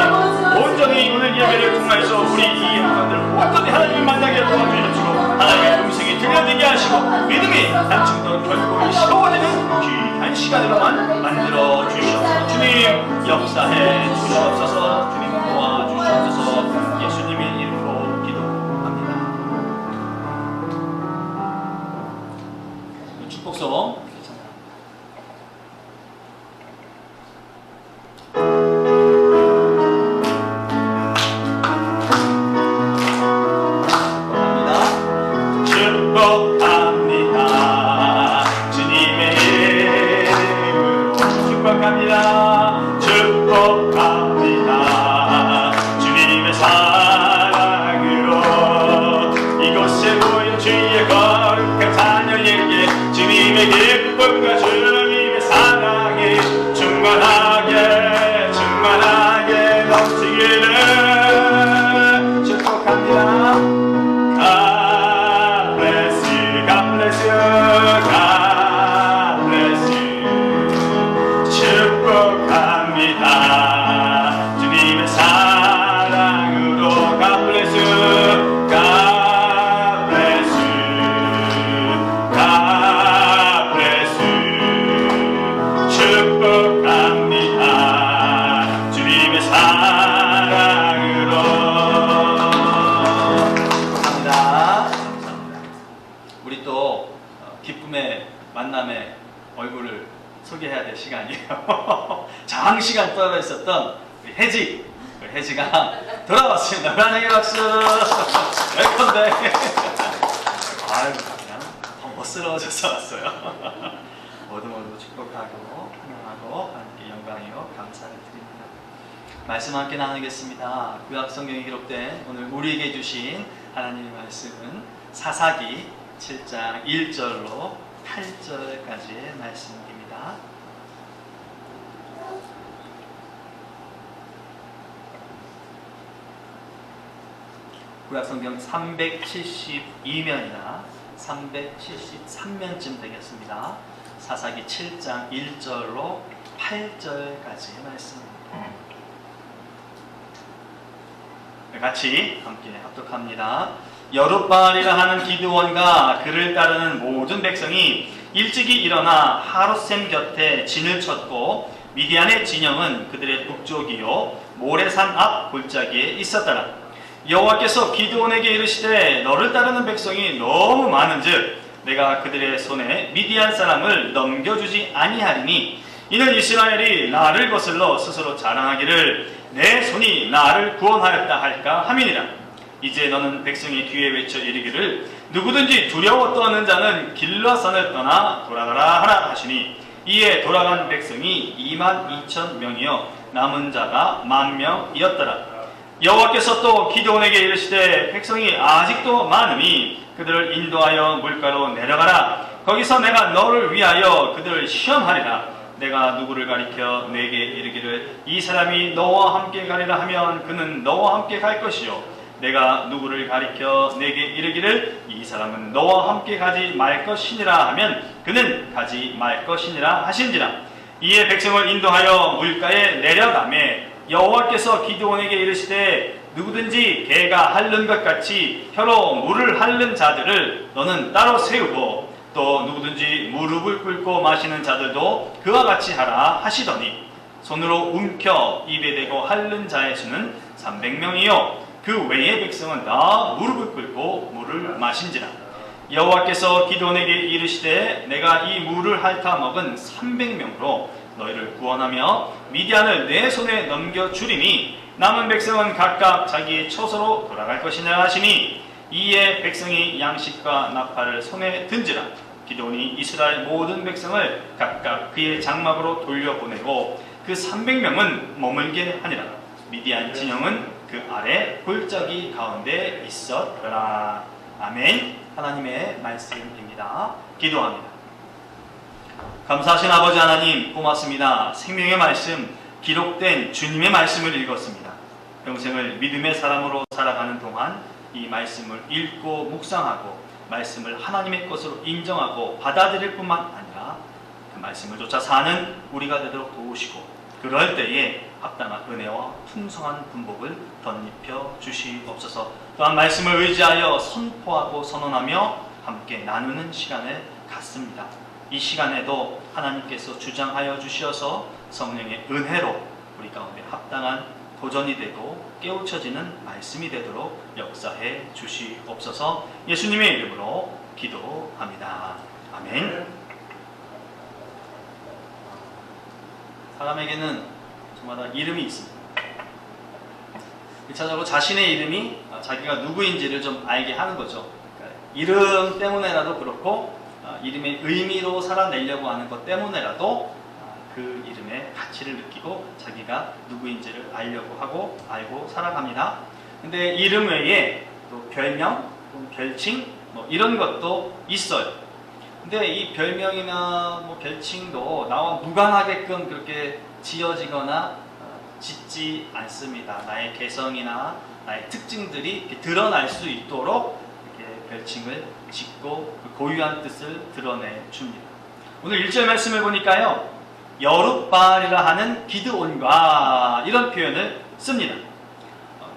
온전히 오늘 예배를 통해서 우리 이 영광들 온전히 하나님을 만나게 도와주시옵시고 하나님의 음성이 들려지게 하시고 믿음이 한층 더 견고히 세워지는 귀한 시간으로만 만들어 주시옵소서. 주님 역사해 주시옵소서. 주님 도와주시옵소서. 예수님의 이름으로 기도합니다. 축복송 기쁨과 주님의 사랑이 충만하게 넘치기를 축복합니다. God bless you, God bless you, God bless you. 축복합니다. 주님의 사랑으로 God bless you, God bless you, God bless you. 축복합니다. 주님의 사랑으로. 감사합니다. 우리 또 기쁨의 만남의 얼굴을 소개해야 될 시간이에요. 장시간 떨어 있었던 우리 혜지가 돌아왔습니다. 환영의 박수. 웰컴백. 아유 그냥 더 멋스러워져서 왔어요. 모두 축복하고 환영하고 하나님께 영광이요 감사를 드립니다. 말씀 함께 나누겠습니다. 구약 성경에 기록된 오늘 우리에게 주신 하나님의 말씀은 사사기 7장 1절로 8절까지의 말씀입니다. 구약 성경 372면이나 373면쯤 되겠습니다. 사사기 7장 1절로 8절까지의 말씀입니다. 같이 함께 합독합니다. 여룻바알이라 하는 기드원과 그를 따르는 모든 백성이 일찍이 일어나 하롯셈 곁에 진을 쳤고 미디안의 진영은 그들의 북쪽이요 모레산 앞 골짜기에 있었더라. 여호와께서 기드온에게 이르시되 너를 따르는 백성이 너무 많은즉 내가 그들의 손에 미디안 사람을 넘겨주지 아니하리니 이는 이스라엘이 나를 거슬러 스스로 자랑하기를 내 손이 나를 구원하였다 할까 함이니라. 이제 너는 백성이 뒤에 외쳐 이르기를 누구든지 두려워 떠는 자는 길라산을 떠나 돌아가라 하라 하시니 이에 돌아간 백성이 22,000명이요 남은 자가 10,000명이었더라. 여호와께서 또 기드온에게 이르시되 백성이 아직도 많으니 그들을 인도하여 물가로 내려가라. 거기서 내가 너를 위하여 그들을 시험하리라. 내가 누구를 가리켜 내게 이르기를 이 사람이 너와 함께 가리라 하면 그는 너와 함께 갈 것이요 내가 누구를 가리켜 내게 이르기를 이 사람은 너와 함께 가지 말 것이니라 하면 그는 가지 말 것이니라 하신지라. 이에 백성을 인도하여 물가에 내려가매 여호와께서 기드온에게 이르시되 누구든지 개가 핥는 것 같이 혀로 물을 핥는 자들을 너는 따로 세우고 또 누구든지 무릎을 꿇고 마시는 자들도 그와 같이 하라 하시더니 손으로 움켜 입에 대고 핥는 자의 수는 300명이요 그 외의 백성은 다 무릎을 꿇고 물을 마신지라. 여호와께서 기드온에게 이르시되 내가 이 물을 핥아 먹은 300명으로 너희를 구원하며 미디안을 내 손에 넘겨주리니 남은 백성은 각각 자기의 처소로 돌아갈 것이라 하시니 이에 백성이 양식과 나팔을 손에 든지라. 기드온이 이스라엘 모든 백성을 각각 그의 장막으로 돌려보내고 그 300명은 머물게 하니라. 미디안 진영은 그 아래 골짜기 가운데 있었더라. 아멘. 하나님의 말씀입니다. 기도합니다. 감사하신 아버지 하나님 고맙습니다. 생명의 말씀 기록된 주님의 말씀을 읽었습니다. 평생을 믿음의 사람으로 살아가는 동안 이 말씀을 읽고 묵상하고 말씀을 하나님의 것으로 인정하고 받아들일 뿐만 아니라 그 말씀을 쫓아 사는 우리가 되도록 도우시고 그럴 때에 합당한 은혜와 풍성한 분복을 덧입혀 주시옵소서. 또한 말씀을 의지하여 선포하고 선언하며 함께 나누는 시간을 갖습니다. 이 시간에도 하나님께서 주장하여 주시어서 성령의 은혜로 우리 가운데 합당한 도전이 되고 깨우쳐지는 말씀이 되도록 역사해 주시옵소서. 예수님의 이름으로 기도합니다. 아멘. 사람에게는 저마다 이름이 있습니다. 1차적으로 자신의 이름이 자기가 누구인지를 좀 알게 하는 거죠. 그러니까 이름 때문에라도 그렇고 이름의 의미로 살아내려고 하는 것 때문에라도 그 이름의 가치를 느끼고 자기가 누구인지를 알려고 하고 알고 살아갑니다. 근데 이름 외에 또 별명, 별칭 이런 것도 있어요. 근데 이 별명이나 별칭도 나와 무관하게끔 그렇게 지어지거나 짓지 않습니다. 나의 개성이나 나의 특징들이 이렇게 드러날 수 있도록 이렇게 별칭을 짓고 그 고유한 뜻을 드러내 줍니다. 오늘 1절 말씀을 보니까요. 여룻바알이라 하는 기드온과 이런 표현을 씁니다.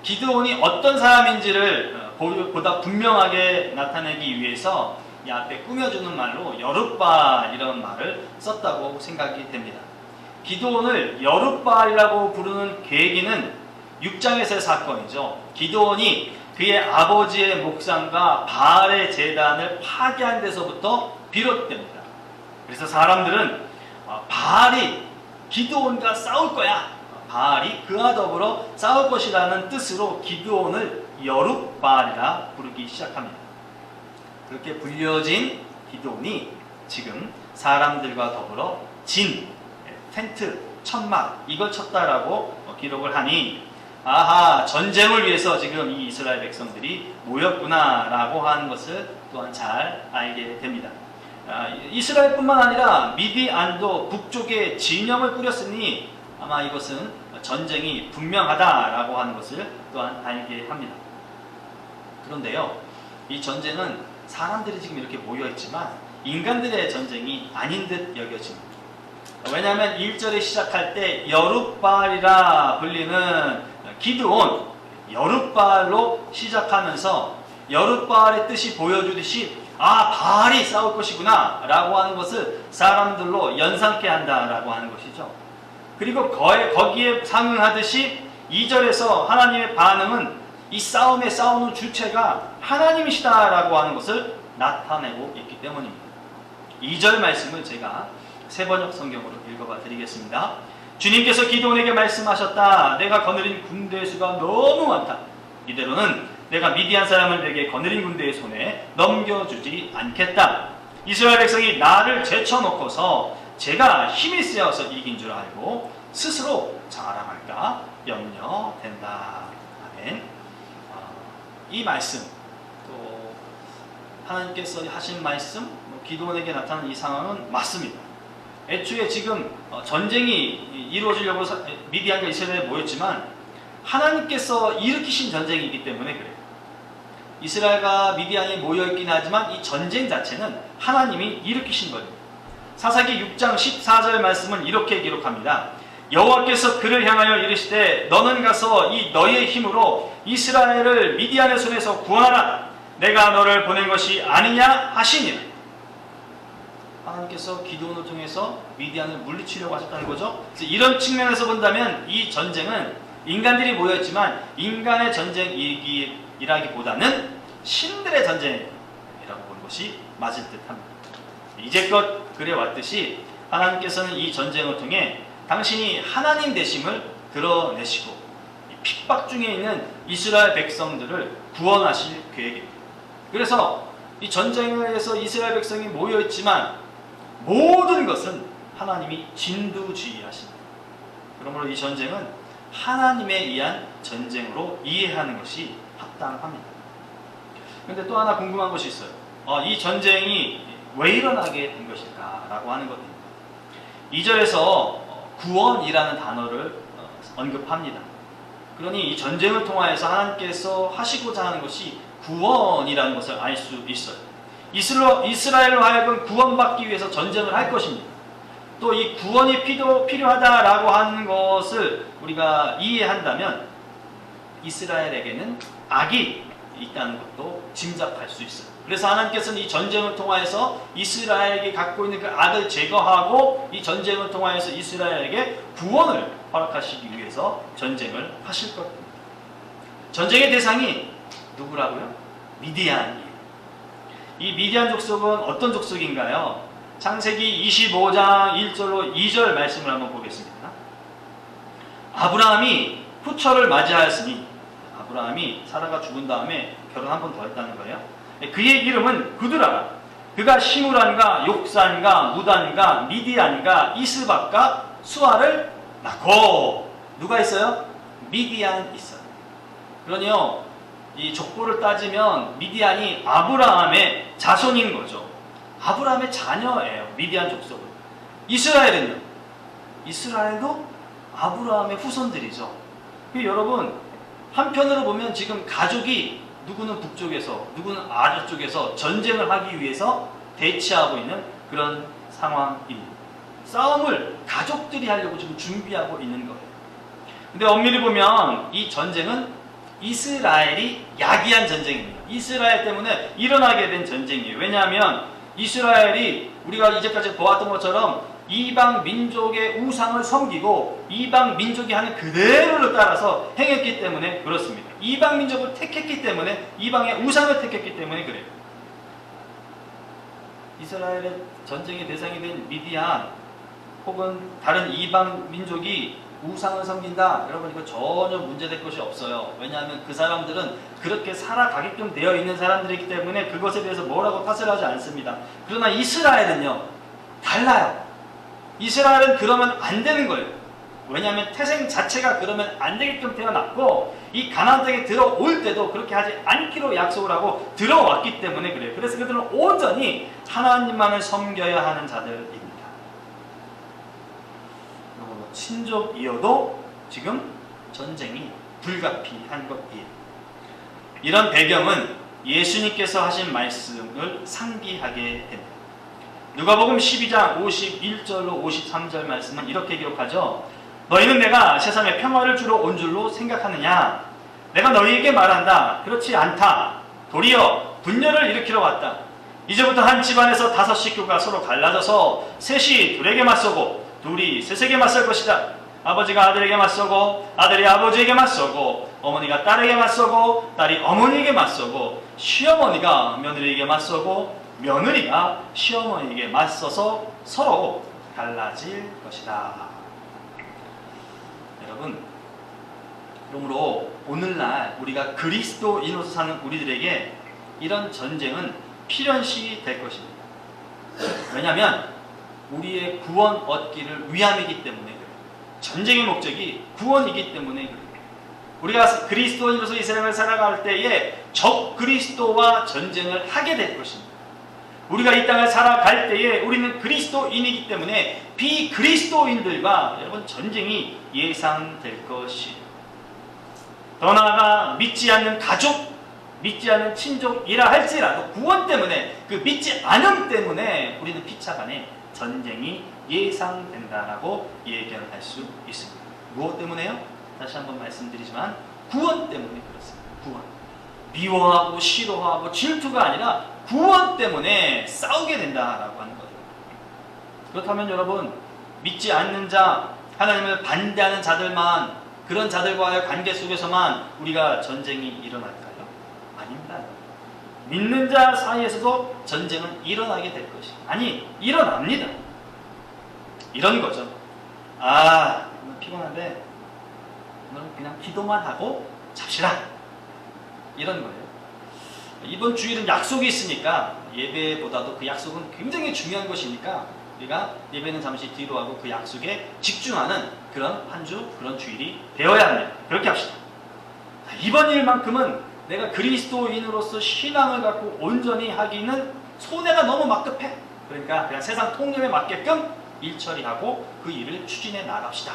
기드온이 어떤 사람인지를 보다 분명하게 나타내기 위해서 이 앞에 꾸며주는 말로 여룻바알 이런 말을 썼다고 생각이 됩니다. 기드온을 여룻바알이라고 부르는 계기는 6장에서의 사건이죠. 기드온이 그의 아버지의 목상과 바알의 제단을 파괴한 데서부터 비롯됩니다. 그래서 사람들은 바알이 기드온과 싸울 거야. 바알이 그와 더불어 싸울 것이라는 뜻으로 기드온을 여룻바알이라 부르기 시작합니다. 그렇게 불려진 기드온이 지금 사람들과 더불어 텐트, 천막 이걸 쳤다라고 기록을 하니 아하 전쟁을 위해서 지금 이 이스라엘 백성들이 모였구나라고 하는 것을 또한 잘 알게 됩니다. 이스라엘뿐만 아니라 미디안도 북쪽에 진영을 꾸렸으니 아마 이것은 전쟁이 분명하다라고 하는 것을 또한 알게 합니다. 그런데요, 이 전쟁은 사람들이 지금 이렇게 모여있지만 인간들의 전쟁이 아닌 듯 여겨집니다. 왜냐하면 1절에 시작할 때 여룻바알이라 불리는 기드온, 여룻바알로 시작하면서 여룻바알의 뜻이 보여주듯이 바알이 싸울 것이구나 라고 하는 것을 사람들로 연상케 한다라고 하는 것이죠. 그리고 거기에 상응하듯이 2절에서 하나님의 반응은 이 싸움에 싸우는 주체가 하나님이시다라고 하는 것을 나타내고 있기 때문입니다. 2절 말씀을 제가 세번역 성경으로 읽어봐 드리겠습니다. 주님께서 기드온에게 말씀하셨다. 내가 거느린 군대의 수가 너무 많다. 이대로는 내가 미디안 사람을 내게 거느린 군대의 손에 넘겨주지 않겠다. 이스라엘 백성이 나를 제쳐놓고서 제가 힘이 세어서 이긴 줄 알고 스스로 자랑할까 염려된다. 아멘. 이 말씀, 또 하나님께서 하신 말씀, 기드온에게 나타난 이 상황은 맞습니다. 애초에 지금 전쟁이 이루어지려고 미디안과 이스라엘에 모였지만 하나님께서 일으키신 전쟁이기 때문에 그래요. 이스라엘과 미디안이 모여있긴 하지만 이 전쟁 자체는 하나님이 일으키신 거예요. 사사기 6장 14절 말씀은 이렇게 기록합니다. 여호와께서 그를 향하여 이르시되 너는 가서 이 너희의 힘으로 이스라엘을 미디안의 손에서 구하라. 내가 너를 보낸 것이 아니냐 하시니라. 하나님께서 기드온을 통해서 미디안을 물리치려고 하셨다는 거죠. 그래서 이런 측면에서 본다면 이 전쟁은 인간들이 모였지만 인간의 전쟁이라기보다는 신들의 전쟁이라고 보는 것이 맞을 듯합니다. 이제껏 그래왔듯이 하나님께서는 이 전쟁을 통해 당신이 하나님 되심을 드러내시고 핍박 중에 있는 이스라엘 백성들을 구원하실 계획입니다. 그래서 이 전쟁에서 이스라엘 백성이 모여있지만 모든 것은 하나님이 진두지휘하십니다. 그러므로 이 전쟁은 하나님에 의한 전쟁으로 이해하는 것이 합당합니다. 그런데 또 하나 궁금한 것이 있어요. 이 전쟁이 왜 일어나게 된 것일까? 라고 하는 것입니다. 2절에서 구원이라는 단어를 언급합니다. 그러니 이 전쟁을 통하여서 하나님께서 하시고자 하는 것이 구원이라는 것을 알 수 있어요. 이스라엘로 하여금 구원받기 위해서 전쟁을 할 것입니다. 또 이 구원이 필요하다라고 하는 것을 우리가 이해한다면 이스라엘에게는 악이 있다는 것도 짐작할 수 있어요. 그래서 하나님께서는 이 전쟁을 통하여서 이스라엘에게 갖고 있는 그 악을 제거하고 이 전쟁을 통하여서 이스라엘에게 구원을 허락하시기 위해서 전쟁을 하실 겁니다. 전쟁의 대상이 누구라고요? 미디안이에요. 이 미디안 족속은 어떤 족속인가요? 창세기 25장 1절로 2절 말씀을 한번 보겠습니다. 아브라함이 후처를 맞이하였으니 아브라함이 사라가 죽은 다음에 결혼 한 번 더 했다는 거예요. 그의 이름은 구드라. 그가 시므란과 욕산과 무단과 미디안과 이스박과 수아를 낳고 누가 있어요? 미디안 있어요. 그러니요 이 족보를 따지면 미디안이 아브라함의 자손인 거죠. 아브라함의 자녀예요. 미디안 족속은. 이스라엘은요? 이스라엘도 아브라함의 후손들이죠. 여러분 한편으로 보면 지금 가족이 누구는 북쪽에서 누구는 아래쪽에서 전쟁을 하기 위해서 대치하고 있는 그런 상황입니다. 싸움을 가족들이 하려고 지금 준비하고 있는 거예요. 근데 엄밀히 보면 이 전쟁은 이스라엘이 야기한 전쟁입니다. 이스라엘 때문에 일어나게 된 전쟁이에요. 왜냐하면 이스라엘이 우리가 이제까지 보았던 것처럼 이방 민족의 우상을 섬기고 이방 민족이 하는 그대로를 따라서 행했기 때문에 그렇습니다. 이방 민족을 택했기 때문에 이방의 우상을 택했기 때문에 그래요. 이스라엘의 전쟁의 대상이 된 미디안 혹은 다른 이방 민족이 우상을 섬긴다. 여러분 이거 전혀 문제될 것이 없어요. 왜냐하면 그 사람들은 그렇게 살아가게끔 되어 있는 사람들이기 때문에 그것에 대해서 뭐라고 탓을 하지 않습니다. 그러나 이스라엘은요 달라요. 이스라엘은 그러면 안 되는 거예요. 왜냐하면 태생 자체가 그러면 안 되게끔 태어났고 이 가나안 땅에 들어올 때도 그렇게 하지 않기로 약속을 하고 들어왔기 때문에 그래요. 그래서 그들은 온전히 하나님만을 섬겨야 하는 자들입니다. 친족이어도 지금 전쟁이 불가피한 것이에요. 이런 배경은 예수님께서 하신 말씀을 상기하게 됩니다. 누가복음 12장 51절로 53절 말씀은 이렇게 기록하죠. 너희는 내가 세상에 평화를 주러 온 줄로 생각하느냐? 내가 너희에게 말한다. 그렇지 않다. 도리어 분열을 일으키러 왔다. 이제부터 한 집안에서 5 식구가 서로 갈라져서 셋이 둘에게 맞서고 둘이 셋에게 맞설 것이다. 아버지가 아들에게 맞서고 아들이 아버지에게 맞서고 어머니가 딸에게 맞서고 딸이 어머니에게 맞서고 시어머니가 며느리에게 맞서고 며느리가 시어머니에게 맞서서 서로 갈라질 것이다. 여러분, 그러므로 오늘날 우리가 그리스도인으로서 사는 우리들에게 이런 전쟁은 필연시 될 것입니다. 왜냐하면 우리의 구원 얻기를 위함이기 때문에 그래요. 전쟁의 목적이 구원이기 때문에 그래요. 우리가 그리스도인으로서 이 세상을 살아갈 때에 적 그리스도와 전쟁을 하게 될 것입니다. 우리가 이 땅을 살아갈 때에 우리는 그리스도인이기 때문에 비그리스도인들과 여러분 전쟁이 예상될 것이에요. 더 나아가 믿지 않는 가족, 믿지 않는 친족이라 할지라도 구원 때문에 그 믿지 않음 때문에 우리는 피차간에 전쟁이 예상된다라고 예견할 수 있습니다. 무엇 때문에요? 다시 한번 말씀드리지만 구원 때문에 그렇습니다. 구원. 미워하고 싫어하고 질투가 아니라 구원 때문에 싸우게 된다라고 하는 거예요. 그렇다면 여러분, 믿지 않는 자, 하나님을 반대하는 자들만, 그런 자들과의 관계 속에서만 우리가 전쟁이 일어날까요? 아닙니다. 믿는 자 사이에서도 전쟁은 일어나게 될 것이 아니, 일어납니다. 이런 거죠. 아, 오늘 피곤한데 오늘은 그냥 기도만 하고 잡시다. 이런 거예요. 이번 주일은 약속이 있으니까 예배보다도 그 약속은 굉장히 중요한 것이니까 우리가 예배는 잠시 뒤로 하고 그 약속에 집중하는 그런 한 주, 그런 주일이 되어야 합니다. 그렇게 합시다. 이번 일만큼은 내가 그리스도인으로서 신앙을 갖고 온전히 하기는 손해가 너무 막급해. 그러니까 그냥 세상 통념에 맞게끔 일 처리하고 그 일을 추진해 나갑시다.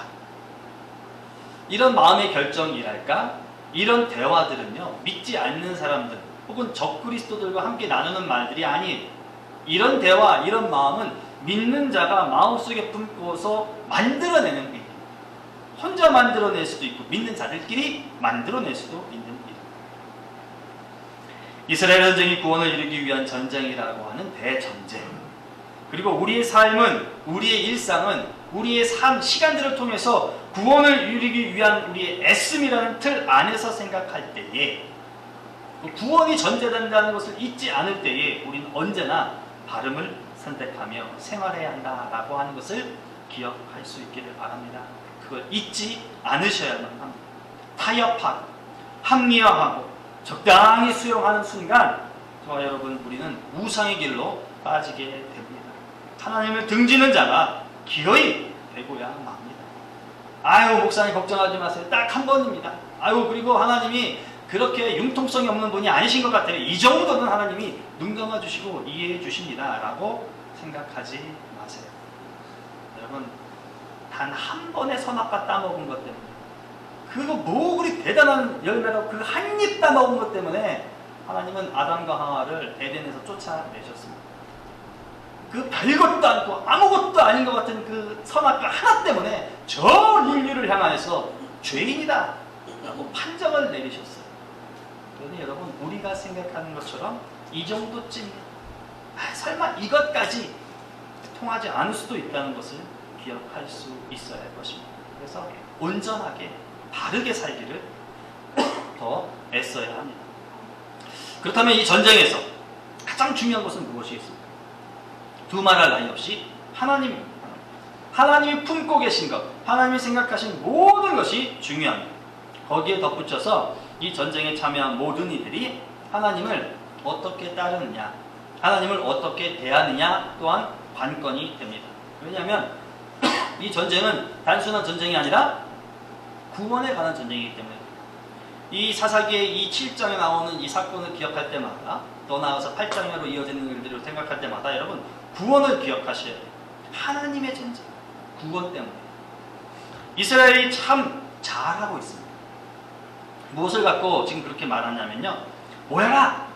이런 마음의 결정이랄까? 이런 대화들은요, 믿지 않는 사람들 혹은 적그리스도들과 함께 나누는 말들이 아니에요. 이런 대화, 이런 마음은 믿는 자가 마음속에 품고서 만들어내는 거예요. 혼자 만들어낼 수도 있고 믿는 자들끼리 만들어낼 수도 있는 일. 이스라엘 전쟁이 구원을 이루기 위한 전쟁이라고 하는 대전쟁. 그리고 우리의 삶은, 우리의 일상은, 우리의 삶, 시간들을 통해서 구원을 이루기 위한 우리의 애씀이라는 틀 안에서 생각할 때에, 구원이 전제된다는 것을 잊지 않을 때에 우리는 언제나 바름을 선택하며 생활해야 한다라고 하는 것을 기억할 수 있기를 바랍니다. 그걸 잊지 않으셔야만 합니다. 타협하고 합리화하고 적당히 수용하는 순간 저와 여러분, 우리는 우상의 길로 빠지게 됩니다. 하나님을 등지는 자가 기어이 되고야 맙니다. 아유, 목사님 걱정하지 마세요. 딱 한 번입니다. 아유, 그리고 하나님이 그렇게 융통성이 없는 분이 아니신 것 같아요. 이 정도는 하나님이 눈 감아주시고 이해해 주십니다 라고 생각하지 마세요. 여러분, 단 한 번의 선악과 따먹은 것 때문에, 그거 뭐 그리 대단한 열매라고 그 한 입 따먹은 것 때문에 하나님은 아담과 하와를 에덴에서 쫓아내셨습니다. 그 별것도 않고 아무것도 아닌 것 같은 그 선악과 하나 때문에 전 인류를 향하여서 죄인이다 라고 판정을 내리셨어요. 그런데 여러분, 우리가 생각하는 것처럼 이 정도쯤이야, 설마 이것까지 통하지 않을 수도 있다는 것을 기억할 수 있어야 할 것입니다. 그래서 온전하게 바르게 살기를 더 애써야 합니다. 그렇다면 이 전쟁에서 가장 중요한 것은 무엇이겠습니까? 두말할 나위 없이 하나님입니다. 하나님이 품고 계신 것, 하나님이 생각하신 모든 것이 중요합니다. 거기에 덧붙여서 이 전쟁에 참여한 모든 이들이 하나님을 어떻게 따르느냐, 하나님을 어떻게 대하느냐 또한 관건이 됩니다. 왜냐하면 이 전쟁은 단순한 전쟁이 아니라 구원에 관한 전쟁이기 때문에, 이 사사기의 이 7장에 나오는 이 사건을 기억할 때마다, 더 나아가서 8장으로 이어지는 일들을 생각할 때마다 여러분, 구원을 기억하셔야 돼요. 하나님의 전쟁, 구원 때문에. 이스라엘이 참 잘하고 있습니다. 무엇을 갖고 지금 그렇게 말하냐면요, 모여라!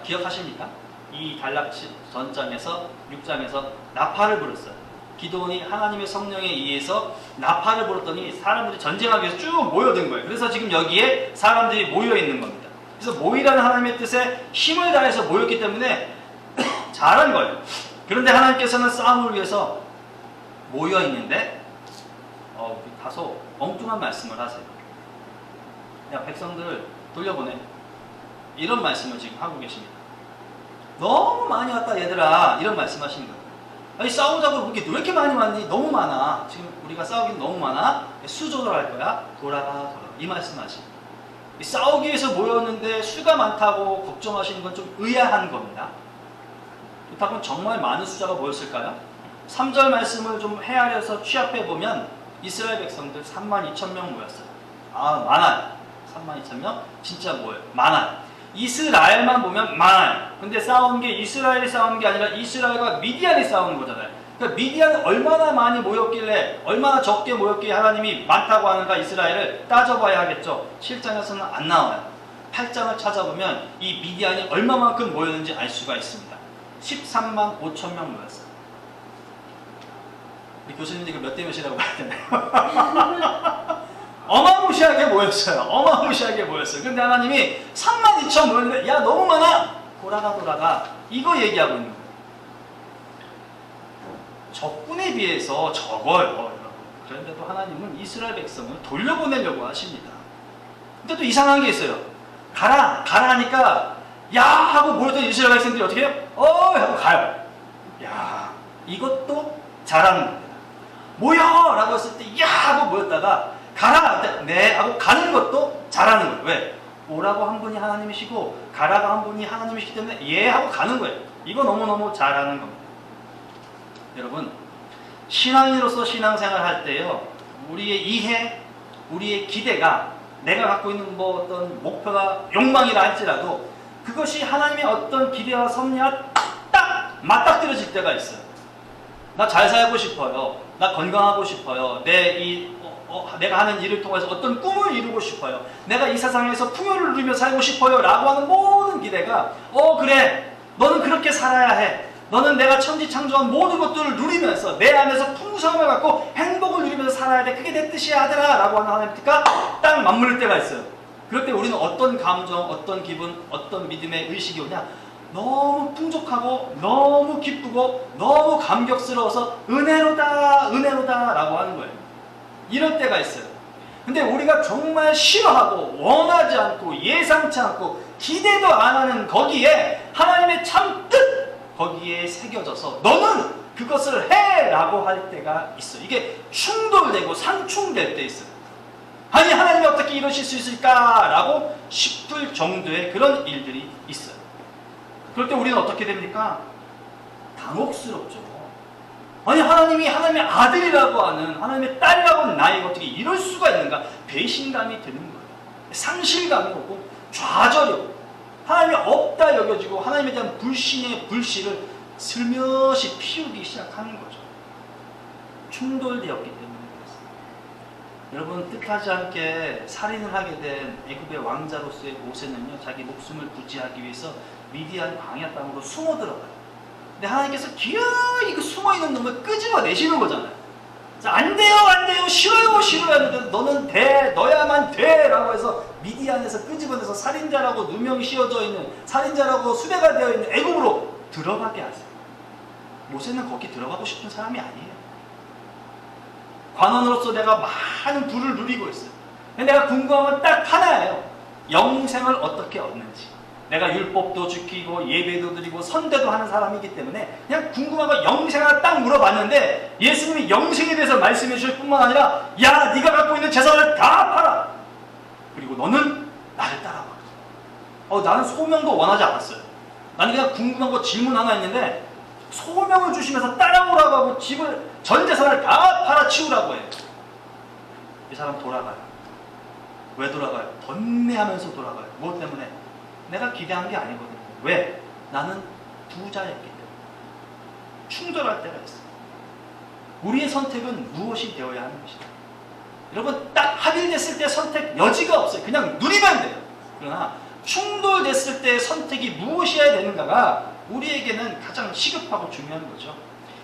기억하십니까? 이 달락 전장에서 6장에서 나팔을 불었어요. 기도원이 하나님의 성령에 의해서 나팔을 불었더니 사람들이 전쟁하기 위해서 쭉 모여든 거예요. 그래서 지금 여기에 사람들이 모여 있는 겁니다. 그래서 모이라는 하나님의 뜻에 힘을 다해서 모였기 때문에 잘한 거예요. 그런데 하나님께서는 싸움을 위해서 모여 있는데 다소 엉뚱한 말씀을 하세요. 야, 백성들 돌려보내. 이런 말씀을 지금 하고 계십니다. 너무 많이 왔다 얘들아, 이런 말씀 하시는 거예요. 아니, 싸우자고 왜 이렇게 많이 왔니? 너무 많아. 지금 우리가 싸우긴 너무 많아. 수 조절할 거야. 돌아가. 이 말씀 하시. 싸우기 위해서 모였는데 수가 많다고 걱정하시는 건 좀 의아한 겁니다. 그렇다면 정말 많은 숫자가 모였을까요? 3절 말씀을 좀 헤아려서 취합해 보면 이스라엘 백성들 32,000명 모였어요. 아, 많아요. 32,000명? 진짜 모여요. 많아요. 이스라엘만 보면 많아요. 근데 싸운 게 이스라엘이 싸운 게 아니라 이스라엘과 미디안이 싸우는 거잖아요. 그러니까 미디안은 얼마나 많이 모였길래, 얼마나 적게 모였기에 하나님이 많다고 하는가 이스라엘을 따져봐야 하겠죠. 7장에서는 안 나와요. 8장을 찾아보면 이 미디안이 얼마만큼 모였는지 알 수가 있습니다. 13만 5천 명 모였어요. 우리 교수님 이거 몇 대 몇이라고 봐야 되나요? 어마무시하게 모였어요. 어마무시하게 모였어요. 근데 하나님이 32,000 모였는데 야 너무 많아. 돌아가 이거 얘기하고 있는 거예요. 적군에 비해서 적어요. 그런데도 하나님은 이스라엘 백성을 돌려보내려고 하십니다. 근데 또 이상한 게 있어요. 가라 하니까 야 하고 모였던 이스라엘 백성들이 어떻게 해요? 하고 가요. 야 이것도 잘하는 겁니다. 모여! 라고 했을 때 야! 하고 모였다가 가라! 네! 하고 가는 것도 잘하는 거예요. 왜? 오라고 한 분이 하나님이시고 가라고 한 분이 하나님이시기 때문에 예! 하고 가는 거예요. 이거 너무너무 잘하는 겁니다. 여러분, 신앙인으로서 신앙생활 할 때요, 우리의 이해, 우리의 기대가 내가 갖고 있는 뭐 어떤 목표가 욕망이라 할지라도 그것이 하나님의 어떤 기대와 섭리와 딱 맞닥뜨려질 때가 있어요. 나 잘 살고 싶어요. 나 건강하고 싶어요. 내가 하는 일을 통해서 어떤 꿈을 이루고 싶어요. 내가 이 세상에서 풍요를 누리며 살고 싶어요. 라고 하는 모든 기대가 그래. 너는 그렇게 살아야 해. 너는 내가 천지창조한 모든 것들을 누리면서 내 안에서 풍성함을 갖고 행복을 누리면서 살아야 돼. 그게 내 뜻이야 하더라. 라고 하는 하나님과 딱 맞물릴 때가 있어요. 그럴 때 우리는 어떤 감정, 어떤 기분, 어떤 믿음의 의식이 오냐? 너무 풍족하고 너무 기쁘고 너무 감격스러워서 은혜로다 라고 하는 거예요. 이럴 때가 있어요. 근데 우리가 정말 싫어하고 원하지 않고 예상치 않고 기대도 안 하는 거기에 하나님의 참 뜻 거기에 새겨져서 너는 그것을 해 라고 할 때가 있어요. 이게 충돌되고 상충될 때 있어요. 아니 하나님이 어떻게 이러실 수 있을까 라고 싶을 정도의 그런 일들이 있어요. 그럴 때 우리는 어떻게 됩니까? 당혹스럽죠. 아니 하나님이 하나님의 아들이라고 하는 하나님의 딸이라고 하는 나에게 어떻게 이럴 수가 있는가? 배신감이 드는 거예요. 상실감이 오고 좌절이 오고 하나님이 없다 여겨지고 하나님에 대한 불신의 불씨를 슬며시 피우기 시작하는 거죠. 충돌되었기 때문에 그렇습니다. 여러분 뜻하지 않게 살인을 하게 된 애굽의 왕자로서의 모세는요, 자기 목숨을 구제하기 위해서 미디안 광야 땅으로 숨어 들어가요. 근데 하나님께서 기어이 그 숨어있는 놈을 끄집어내시는 거잖아요. 안 돼요, 싫어요 하는데 너는 돼, 너야만 돼 라고 해서 미디안에서 끄집어내서 살인자라고 누명이 씌워져 있는, 살인자라고 수배가 되어 있는 애굽으로 들어가게 하세요. 모세는 거기 들어가고 싶은 사람이 아니에요. 관원으로서 내가 많은 부를 누리고 있어요. 근데 내가 궁금한 건 딱 하나예요. 영생을 어떻게 얻는지. 내가 율법도 지키고 예배도 드리고 선대도 하는 사람이기 때문에 그냥 궁금한 거 영생을 딱 물어봤는데 예수님이 영생에 대해서 말씀해 주실 뿐만 아니라 야 네가 갖고 있는 재산을 다 팔아. 그리고 너는 나를 따라와. 나는 소명도 원하지 않았어요. 나는 그냥 궁금한 거 질문 하나 있는데 소명을 주시면서 따라오라고 하고 집을 전 재산을 다 팔아치우라고 해요. 이 사람 돌아가요. 왜 돌아가요? 번뇌하면서 돌아가요. 무엇 때문에? 내가 기대한 게 아니거든요. 왜? 나는 부자였기 때문에. 충돌할 때가 있어요. 우리의 선택은 무엇이 되어야 하는 것이다. 여러분 딱 합일됐을 때 선택 여지가 없어요. 그냥 누리면 돼요. 그러나 충돌됐을 때 선택이 무엇이어야 되는가가 우리에게는 가장 시급하고 중요한 거죠.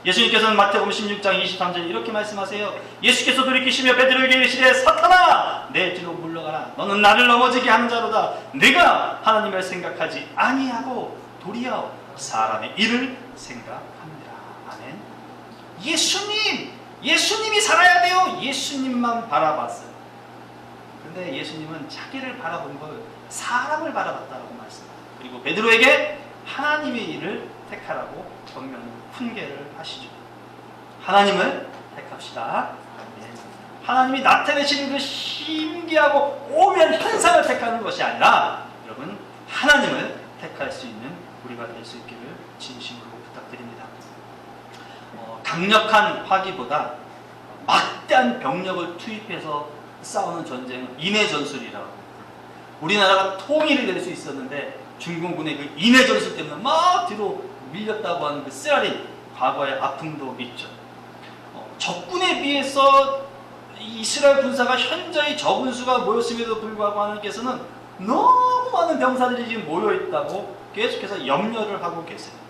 예수님께서는 마태복음 16장 23절에 이렇게 말씀하세요. 예수께서 돌이키시며 베드로에게 이르시되 사탄아 내 뒤로 물러가라. 너는 나를 넘어지게 하는 자로다. 네가 하나님을 생각하지 아니하고 도리어 사람의 일을 생각합니다. 아멘. 예수님 예수님이 살아야 돼요. 예수님만 바라봤어요. 근데 예수님은 자기를 바라본 걸 사람을 바라봤다라고 말씀합니다. 그리고 베드로에게 하나님의 일을 택하라고 정면으로 훈계를 하시죠. 하나님을 택합시다. 하나님이 나타내시는 그 신기하고 오묘한 현상을 택하는 것이 아니라 여러분 하나님을 택할 수 있는 우리가 될 수 있기를 진심으로 부탁드립니다. 강력한 화기보다 막대한 병력을 투입해서 싸우는 전쟁은 인해 전술이라고. 우리나라가 통일이 될 수 있었는데 중공군의 그 인해 전술 때문에 막 뒤로 밀렸다고 하는 그 쓰라린 과거의 아픔도 있죠. 적군에 비해서 이스라엘 군사가 현저히 적은 수가 모였음에도 불구하고 하나님께서는 너무 많은 병사들이 지금 모여있다고 계속해서 염려를 하고 계세요.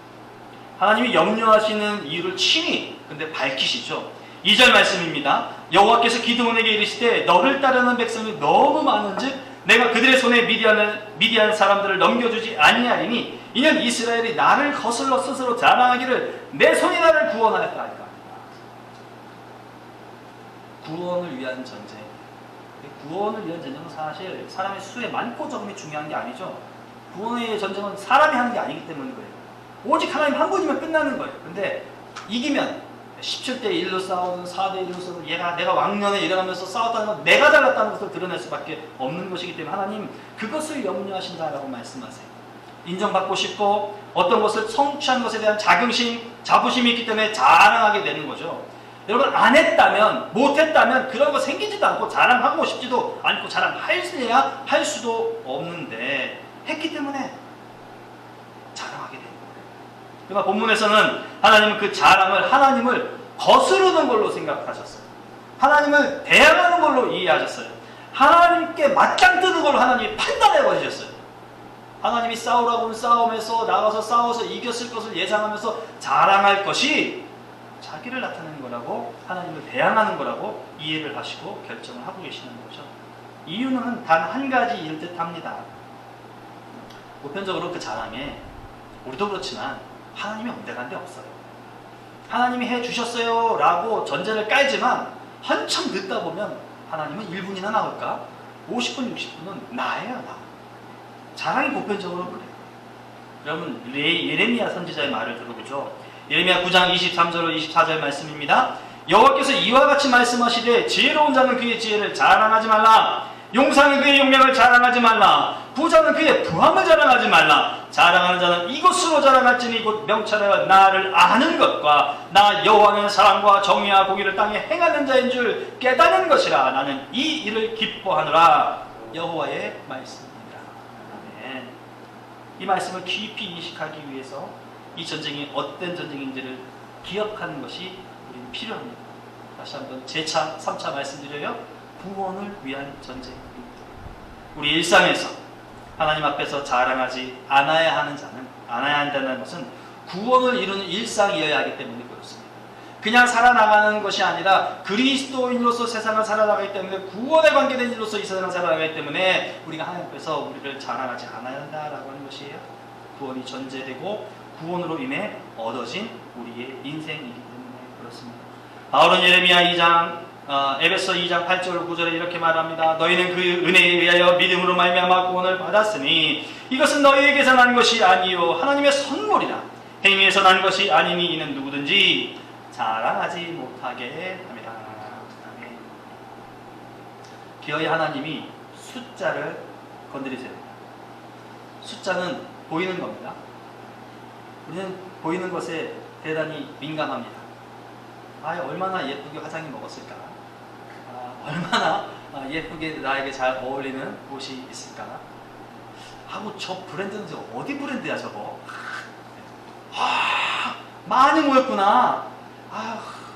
하나님이 염려하시는 이유를 친히 근데 밝히시죠. 2절 말씀입니다. 여호와께서 기드온에게 이르시되 너를 따르는 백성이 너무 많은즉 내가 그들의 손에 미디안 사람들을 넘겨주지 아니하리니 이는 이스라엘이 나를 거슬러 스스로 자랑하기를 내 손이 나를 구원하였다 하니까. 구원을 위한 전쟁. 구원을 위한 전쟁은 사실 사람의 수에 많고 적음이 중요한 게 아니죠. 구원의 전쟁은 사람이 하는 게 아니기 때문인 거예요. 오직 하나님 한 분이면 끝나는 거예요. 근데 이기면 17대 1로 싸우든 4대 1로 싸우든 내가 왕년에 일어나면서 싸웠다는 건 내가 잘났다는 것을 드러낼 수밖에 없는 것이기 때문에 하나님 그것을 염려하신다라고 말씀하세요. 인정받고 싶고 어떤 것을 성취한 것에 대한 자부심이 있기 때문에 자랑하게 되는 거죠. 여러분 안 했다면 못했다면 그런 거 생기지도 않고 자랑하고 싶지도 않고 자랑할래야 할 수도 없는데 했기 때문에 자랑하게 되는 거예요. 그러나 본문에서는 하나님은 그 자랑을 하나님을 거스르는 걸로 생각하셨어요. 하나님을 대항하는 걸로 이해하셨어요. 하나님께 맞짱뜨는 걸로 하나님이 판단해 버리셨어요. 하나님이 싸우라고 하는 싸움에서 나가서 싸워서 이겼을 것을 예상하면서 자랑할 것이 자기를 나타내는 거라고 하나님을 대항하는 거라고 이해를 하시고 결정을 하고 계시는 거죠. 이유는 단 한 가지일 듯 합니다. 보편적으로 그 자랑에 우리도 그렇지만 하나님이 온데간데 없어요. 하나님이 해주셨어요 라고 전제를 깔지만 한참 늦다 보면 하나님은 1분이나 나올까? 50분, 60분은 나예요, 나. 자랑이 보편적으로 그래요. 여러분 예레미야 선지자의 말을 들어보죠. 예레미야 9장 23절 24절 말씀입니다. 여호와께서 이와 같이 말씀하시되 지혜로운 자는 그의 지혜를 자랑하지 말라. 용상은 그의 용명을 자랑하지 말라. 부자는 그의 부함을 자랑하지 말라. 자랑하는 자는 이것으로 자랑할지니 곧 명철하여 나를 아는 것과 나 여호와는 사랑과 정의와 공의를 땅에 행하는 자인 줄 깨닫는 것이라. 나는 이 일을 기뻐하노라. 여호와의 말씀입니다. 아멘. 이 말씀을 깊이 인식하기 위해서 이 전쟁이 어떤 전쟁인지를 기억하는 것이 우리는 필요합니다. 다시 한번 재차 3차 말씀드려요. 구원을 위한 전쟁입니다. 우리 일상에서 하나님 앞에서 자랑하지 않아야 하는 자는 않아야 한다는 것은 구원을 이루는 일상이어야 하기 때문에 그렇습니다. 그냥 살아나가는 것이 아니라 그리스도인으로서 세상을 살아나가기 때문에 구원에 관계된 일로서 이 세상을 살아나가기 때문에 우리가 하나님 앞에서 우리를 자랑하지 않아야 한다라고 하는 것이에요. 구원이 전제되고 구원으로 인해 얻어진 우리의 인생이기 때문에 그렇습니다. 바울은 예레미야 2장 에베소 2장 8절 9절에 이렇게 말합니다. 너희는 그 은혜에 의하여 믿음으로 말미암아 구원을 받았으니 이것은 너희에게서 난 것이 아니요 하나님의 선물이라. 행위에서 난 것이 아니니 이는 누구든지 자랑하지 못하게 합니다. 아멘. 기어이 하나님이 숫자를 건드리세요. 숫자는 보이는 겁니다. 우리는 보이는 것에 대단히 민감합니다. 얼마나 예쁘게 화장이 먹었을까? 얼마나 예쁘게 나에게 잘 어울리는 옷이 있을까? 하고 저 브랜드는 어디 브랜드야 저거? 많이 모였구나.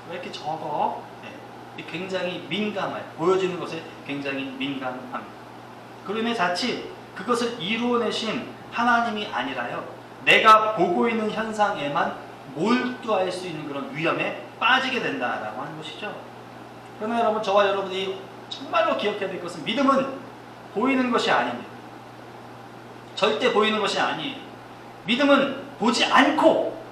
왜 이렇게 적어? 네. 굉장히 민감해요. 보여지는 것에 굉장히 민감합니다. 그러면 자칫 그것을 이루어내신 하나님이 아니라요. 내가 보고 있는 현상에만 몰두할 수 있는 그런 위험에 빠지게 된다라고 하는 것이죠. 그러나 여러분, 저와 여러분이 정말로 기억해야 될 것은 믿음은 보이는 것이 아닙니다. 절대 보이는 것이 아니에요. 믿음은 보지 않고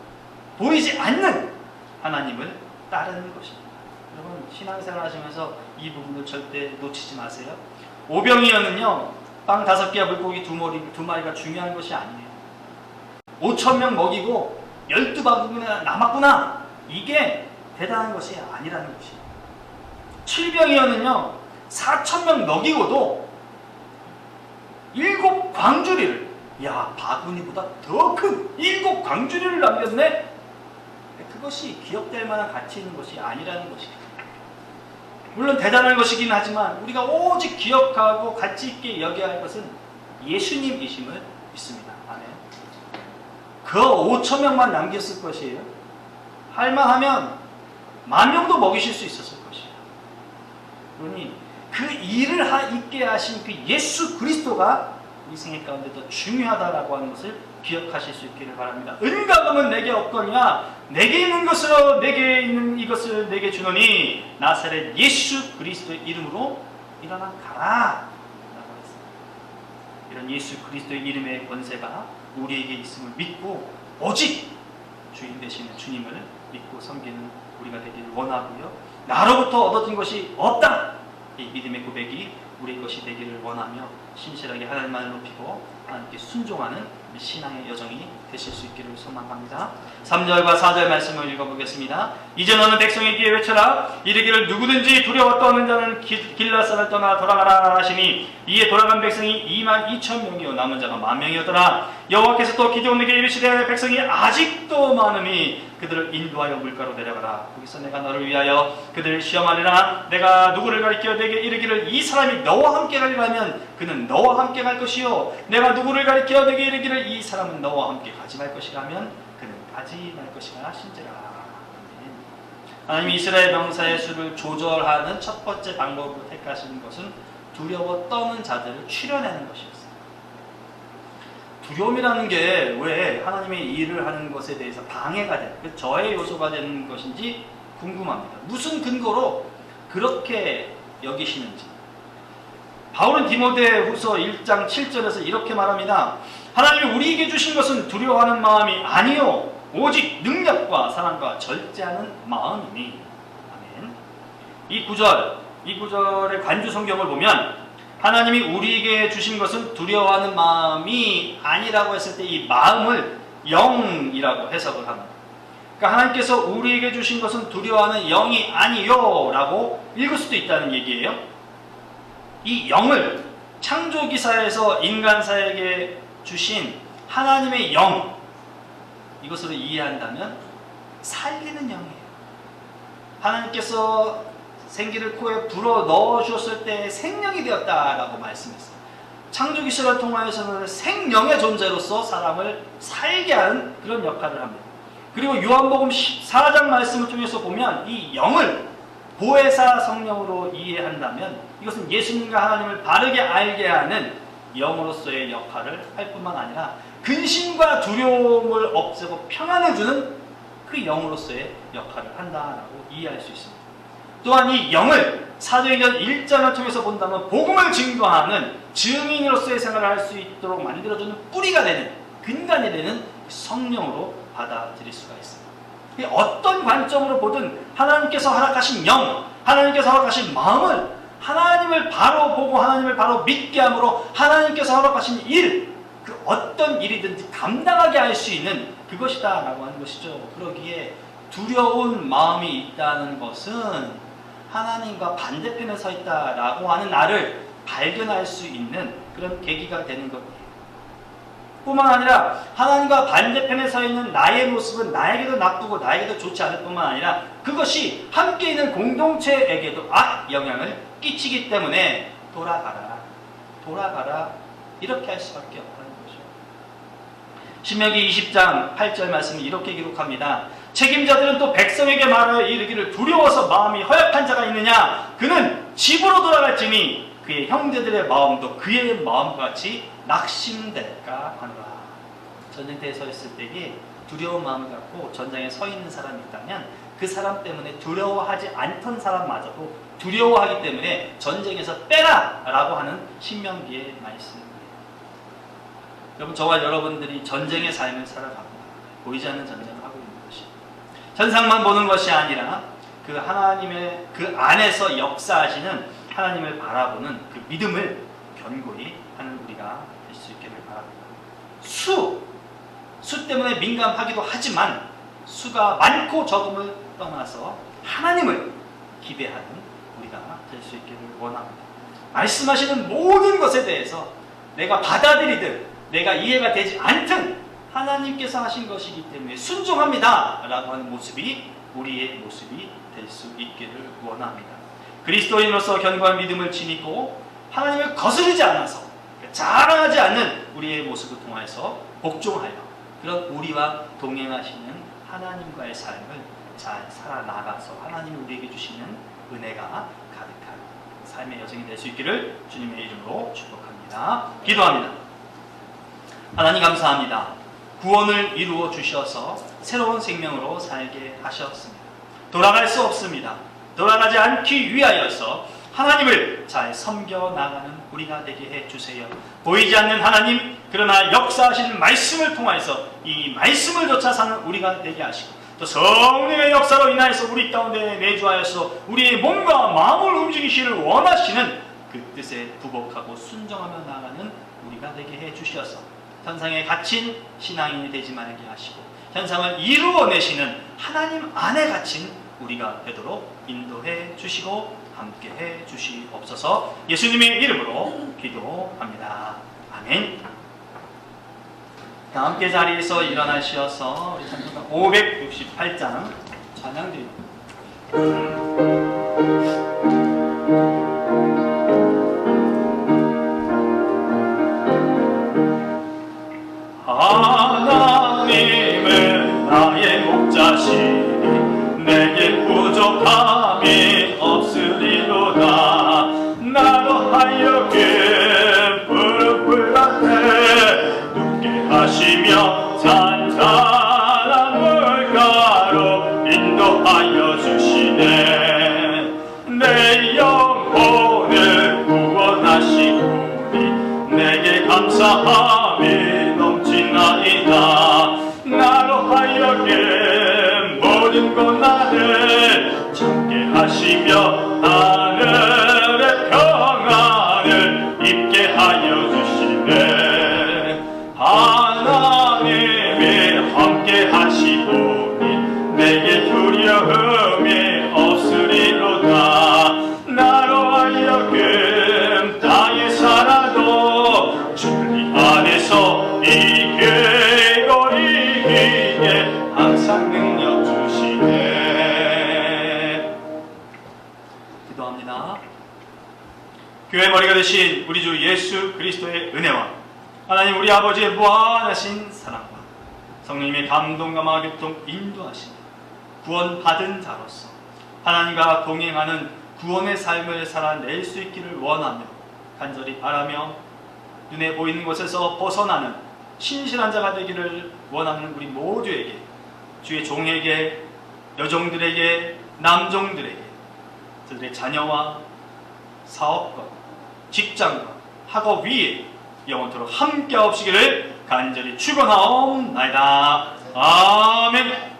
보이지 않는 하나님을 따르는 것입니다. 여러분 신앙생활 하시면서 이 부분을 절대 놓치지 마세요. 오병이어는요 빵 5개와 물고기 2마리가 중요한 것이 아니에요. 5,000명 먹이고 12바구니나 남았구나, 이게 대단한 것이 아니라는 것이에요. 7병이어는요 4,000명 먹이고도 7광주리를, 야 바구니보다 더 큰 7광주리를 남겼네. 그것이 기억될 만한 가치 있는 것이 아니라는 것이에요. 물론 대단한 것이긴 하지만 우리가 오직 기억하고 가치 있게 여겨야 할 것은 예수님이심을 믿습니다. 아멘. 그 5,000명만 남겼을 것이에요. 할만하면 10,000명도 먹이실 수 있었을 것이에요. 그러니 그 일을 있게 하신 그 예수 그리스도가 우리 생애 가운데 더 중요하다라고 하는 것을 기억하실 수 있기를 바랍니다. 은가금은 내게 없거니와 내게 있는 것으로 내게 있는 이것을 내게 주노니 나사렛 예수 그리스도의 이름으로 일어나 가라 라고 했습니다. 이런 예수 그리스도의 이름의 권세가 우리에게 있음을 믿고 오직 주인 되시는 주님을 믿고 섬기는 우리가 되기를 원하고요. 나로부터 얻어진 것이 없다, 이 믿음의 고백이 우리의 것이 되기를 원하며 신실하게 하나님만을 높이고 하나님께 순종하는 신앙의 여정이 되실 수 있기를 소망합니다. 3절과 4절 말씀을 읽어보겠습니다. 이제 너는 백성의 귀에 외쳐라. 이르기를 누구든지 두려워 떠는 자는 길라앗을 떠나 돌아가라 하시니 이에 돌아간 백성이 22,000명이요 남은 자가 10,000명이었더라. 여호와께서 또 기드온에게 이르시되 백성이 아직도 많으니 그들을 인도하여 물가로 내려가라. 거기서 내가 너를 위하여 그들을 시험하리라. 내가 누구를 가리켜 내게 이르기를 이 사람이 너와 함께 가리라면 그는 너와 함께 갈 것이요 내가 누구를 가리켜 내게 이르기를 이 사람은 너와 함께 가지 말 것이라면 그는 가지 말 것이라 하신지라. 하나님이 이스라엘 병사의 수를 조절하는 첫 번째 방법으로 택하시는 것은 두려워 떠는 자들을 추려내는 것이었어요. 두려움이라는 게 왜 하나님의 일을 하는 것에 대해서 방해가 되는, 저해 요소가 되는 것인지 궁금합니다. 무슨 근거로 그렇게 여기시는지. 바울은 디모데후서 1장 7절에서 이렇게 말합니다. 하나님이 우리에게 주신 것은 두려워하는 마음이 아니요 오직 능력과 사랑과 절제하는 마음이니. 아멘. 이 구절의 관주 성경을 보면 하나님이 우리에게 주신 것은 두려워하는 마음이 아니라고 했을 때 이 마음을 영이라고 해석을 합니다. 그러니까 하나님께서 우리에게 주신 것은 두려워하는 영이 아니요 라고 읽을 수도 있다는 얘기예요. 이 영을 창조기사에서 인간사에게 주신 하나님의 영, 이것으로 이해한다면 살리는 영이에요. 하나님께서 생기를 코에 불어 넣어주었을 때 생명이 되었다라고 말씀했어요. 창조기사를 통하여서는 생명의 존재로서 사람을 살게 하는 그런 역할을 합니다. 그리고 요한복음 14장 말씀을 통해서 보면 이 영을 보혜사 성령으로 이해한다면 이것은 예수님과 하나님을 바르게 알게 하는 영으로서의 역할을 할 뿐만 아니라 근심과 두려움을 없애고 평안을 주는 그 영으로서의 역할을 한다라고 이해할 수 있습니다. 또한 이 영을 사도행전 1장을 통해서 본다면 복음을 증거하는 증인으로서의 생활을 할 수 있도록 만들어주는 뿌리가 되는, 근간이 되는 성령으로 받아들일 수가 있습니다. 어떤 관점으로 보든 하나님께서 허락하신 영, 하나님께서 허락하신 마음을 하나님을 바로 보고 하나님을 바로 믿게 함으로 하나님께서 허락하신 일, 그 어떤 일이든지 감당하게 할 수 있는 그것이다 라고 하는 것이죠. 그러기에 두려운 마음이 있다는 것은 하나님과 반대편에 서 있다라고 하는 나를 발견할 수 있는 그런 계기가 되는 겁니다. 뿐만 아니라 하나님과 반대편에 서 있는 나의 모습은 나에게도 나쁘고 나에게도 좋지 않을 뿐만 아니라 그것이 함께 있는 공동체에게도 영향을 끼치기 때문에 돌아가라 이렇게 할 수밖에 없다는 거죠. 신명기 20장 8절 말씀이 이렇게 기록합니다. 책임자들은 또 백성에게 말하여 이르기를 두려워서 마음이 허약한 자가 있느냐? 그는 집으로 돌아갈지니 그의 형제들의 마음도 그의 마음같이 낙심될까 하노라. 전쟁터에 서 있을 때에 두려운 마음을 갖고 전장에 서 있는 사람이 있다면 그 사람 때문에 두려워하지 않던 사람마저도 두려워하기 때문에 전쟁에서 빼라 라고 하는 신명기의 말씀입니다. 여러분, 저와 여러분들이 전쟁의 삶을 살아가고 보이지 않는 전쟁을 하고 있는 것이, 현상만 보는 것이 아니라 그 하나님의 그 안에서 역사하시는 하나님을 바라보는 그 믿음을 견고히 하는 우리가 될 수 있기를 바랍니다. 수 때문에 민감하기도 하지만 수가 많고 적음을 떠나서 하나님을 기대하는 우리가 될 수 있기를 원합니다. 말씀하시는 모든 것에 대해서 내가 받아들이든 내가 이해가 되지 않든 하나님께서 하신 것이기 때문에 순종합니다 라고 하는 모습이 우리의 모습이 될 수 있기를 원합니다. 그리스도인으로서 견고한 믿음을 지니고 하나님을 거스르지 않아서 자랑하지 않는 우리의 모습을 통해서 복종하여 그런 우리와 동행하시는 하나님과의 삶을 잘 살아나가서 하나님이 우리에게 주시는 은혜가 가득한 삶의 여정이 될 수 있기를 주님의 이름으로 축복합니다. 기도합니다. 하나님 감사합니다. 구원을 이루어 주셔서 새로운 생명으로 살게 하셨습니다. 돌아갈 수 없습니다. 돌아가지 않기 위하여서 하나님을 잘 섬겨 나가는 우리가 되게 해주세요. 보이지 않는 하나님, 그러나 역사하시는 말씀을 통해서 이 말씀을 쫓아 사는 우리가 되게 하시고 또 성령의 역사로 인하여서 우리 가운데 내주하여서 우리의 몸과 마음을 움직이시를 원하시는 그 뜻에 부복하고 순종하며 나가는 우리가 되게 해주셔서 현상에 갇힌 신앙인이 되지 말게 하시고 현상을 이루어내시는 하나님 안에 갇힌 우리가 되도록 인도해 주시고 함께 해 주시옵소서. 예수님의 이름으로 기도합니다. 아멘. 다 함께 자리에서 일어나시어서 우리 찬송가 568장 찬양드립니다. 하나님은 나의 목자시니 내게 부족함이 없으리로다. 나로 하여금 푸른 풀밭에 눕게 하시며 잔잔한 물가로 인도하여 주시네. 내 영혼을 구원하시오니 내게 감사함이 넘치나이다. 나로 하여금 모든 고난을 참게 하시며 하늘의 평안을 입게 하여 주시네. 하나님이 함께 하시오니 내게 두려움이 없으리로다. 나로 하여금 땅에 살아도 진리 안에서 이기고 이기게 항상 능력 주시네. 기도합니다. 교회 머리가 되신 우리 주 예수 그리스도의 은혜와 하나님 우리 아버지의 무한하신 사랑과 성령님의 감동과 교통 인도하심 구원받은 자로서 하나님과 동행하는 구원의 삶을 살아낼 수 있기를 원하며 간절히 바라며 눈에 보이는 곳에서 벗어나는 신실한 자가 되기를 원하는 우리 모두에게 주의 종에게 여종들에게 남종들에게 그들의 자녀와 사업과 직장과 학업 위에 영원토록 함께 하옵시기를 간절히 축원하옵나이다. 아멘.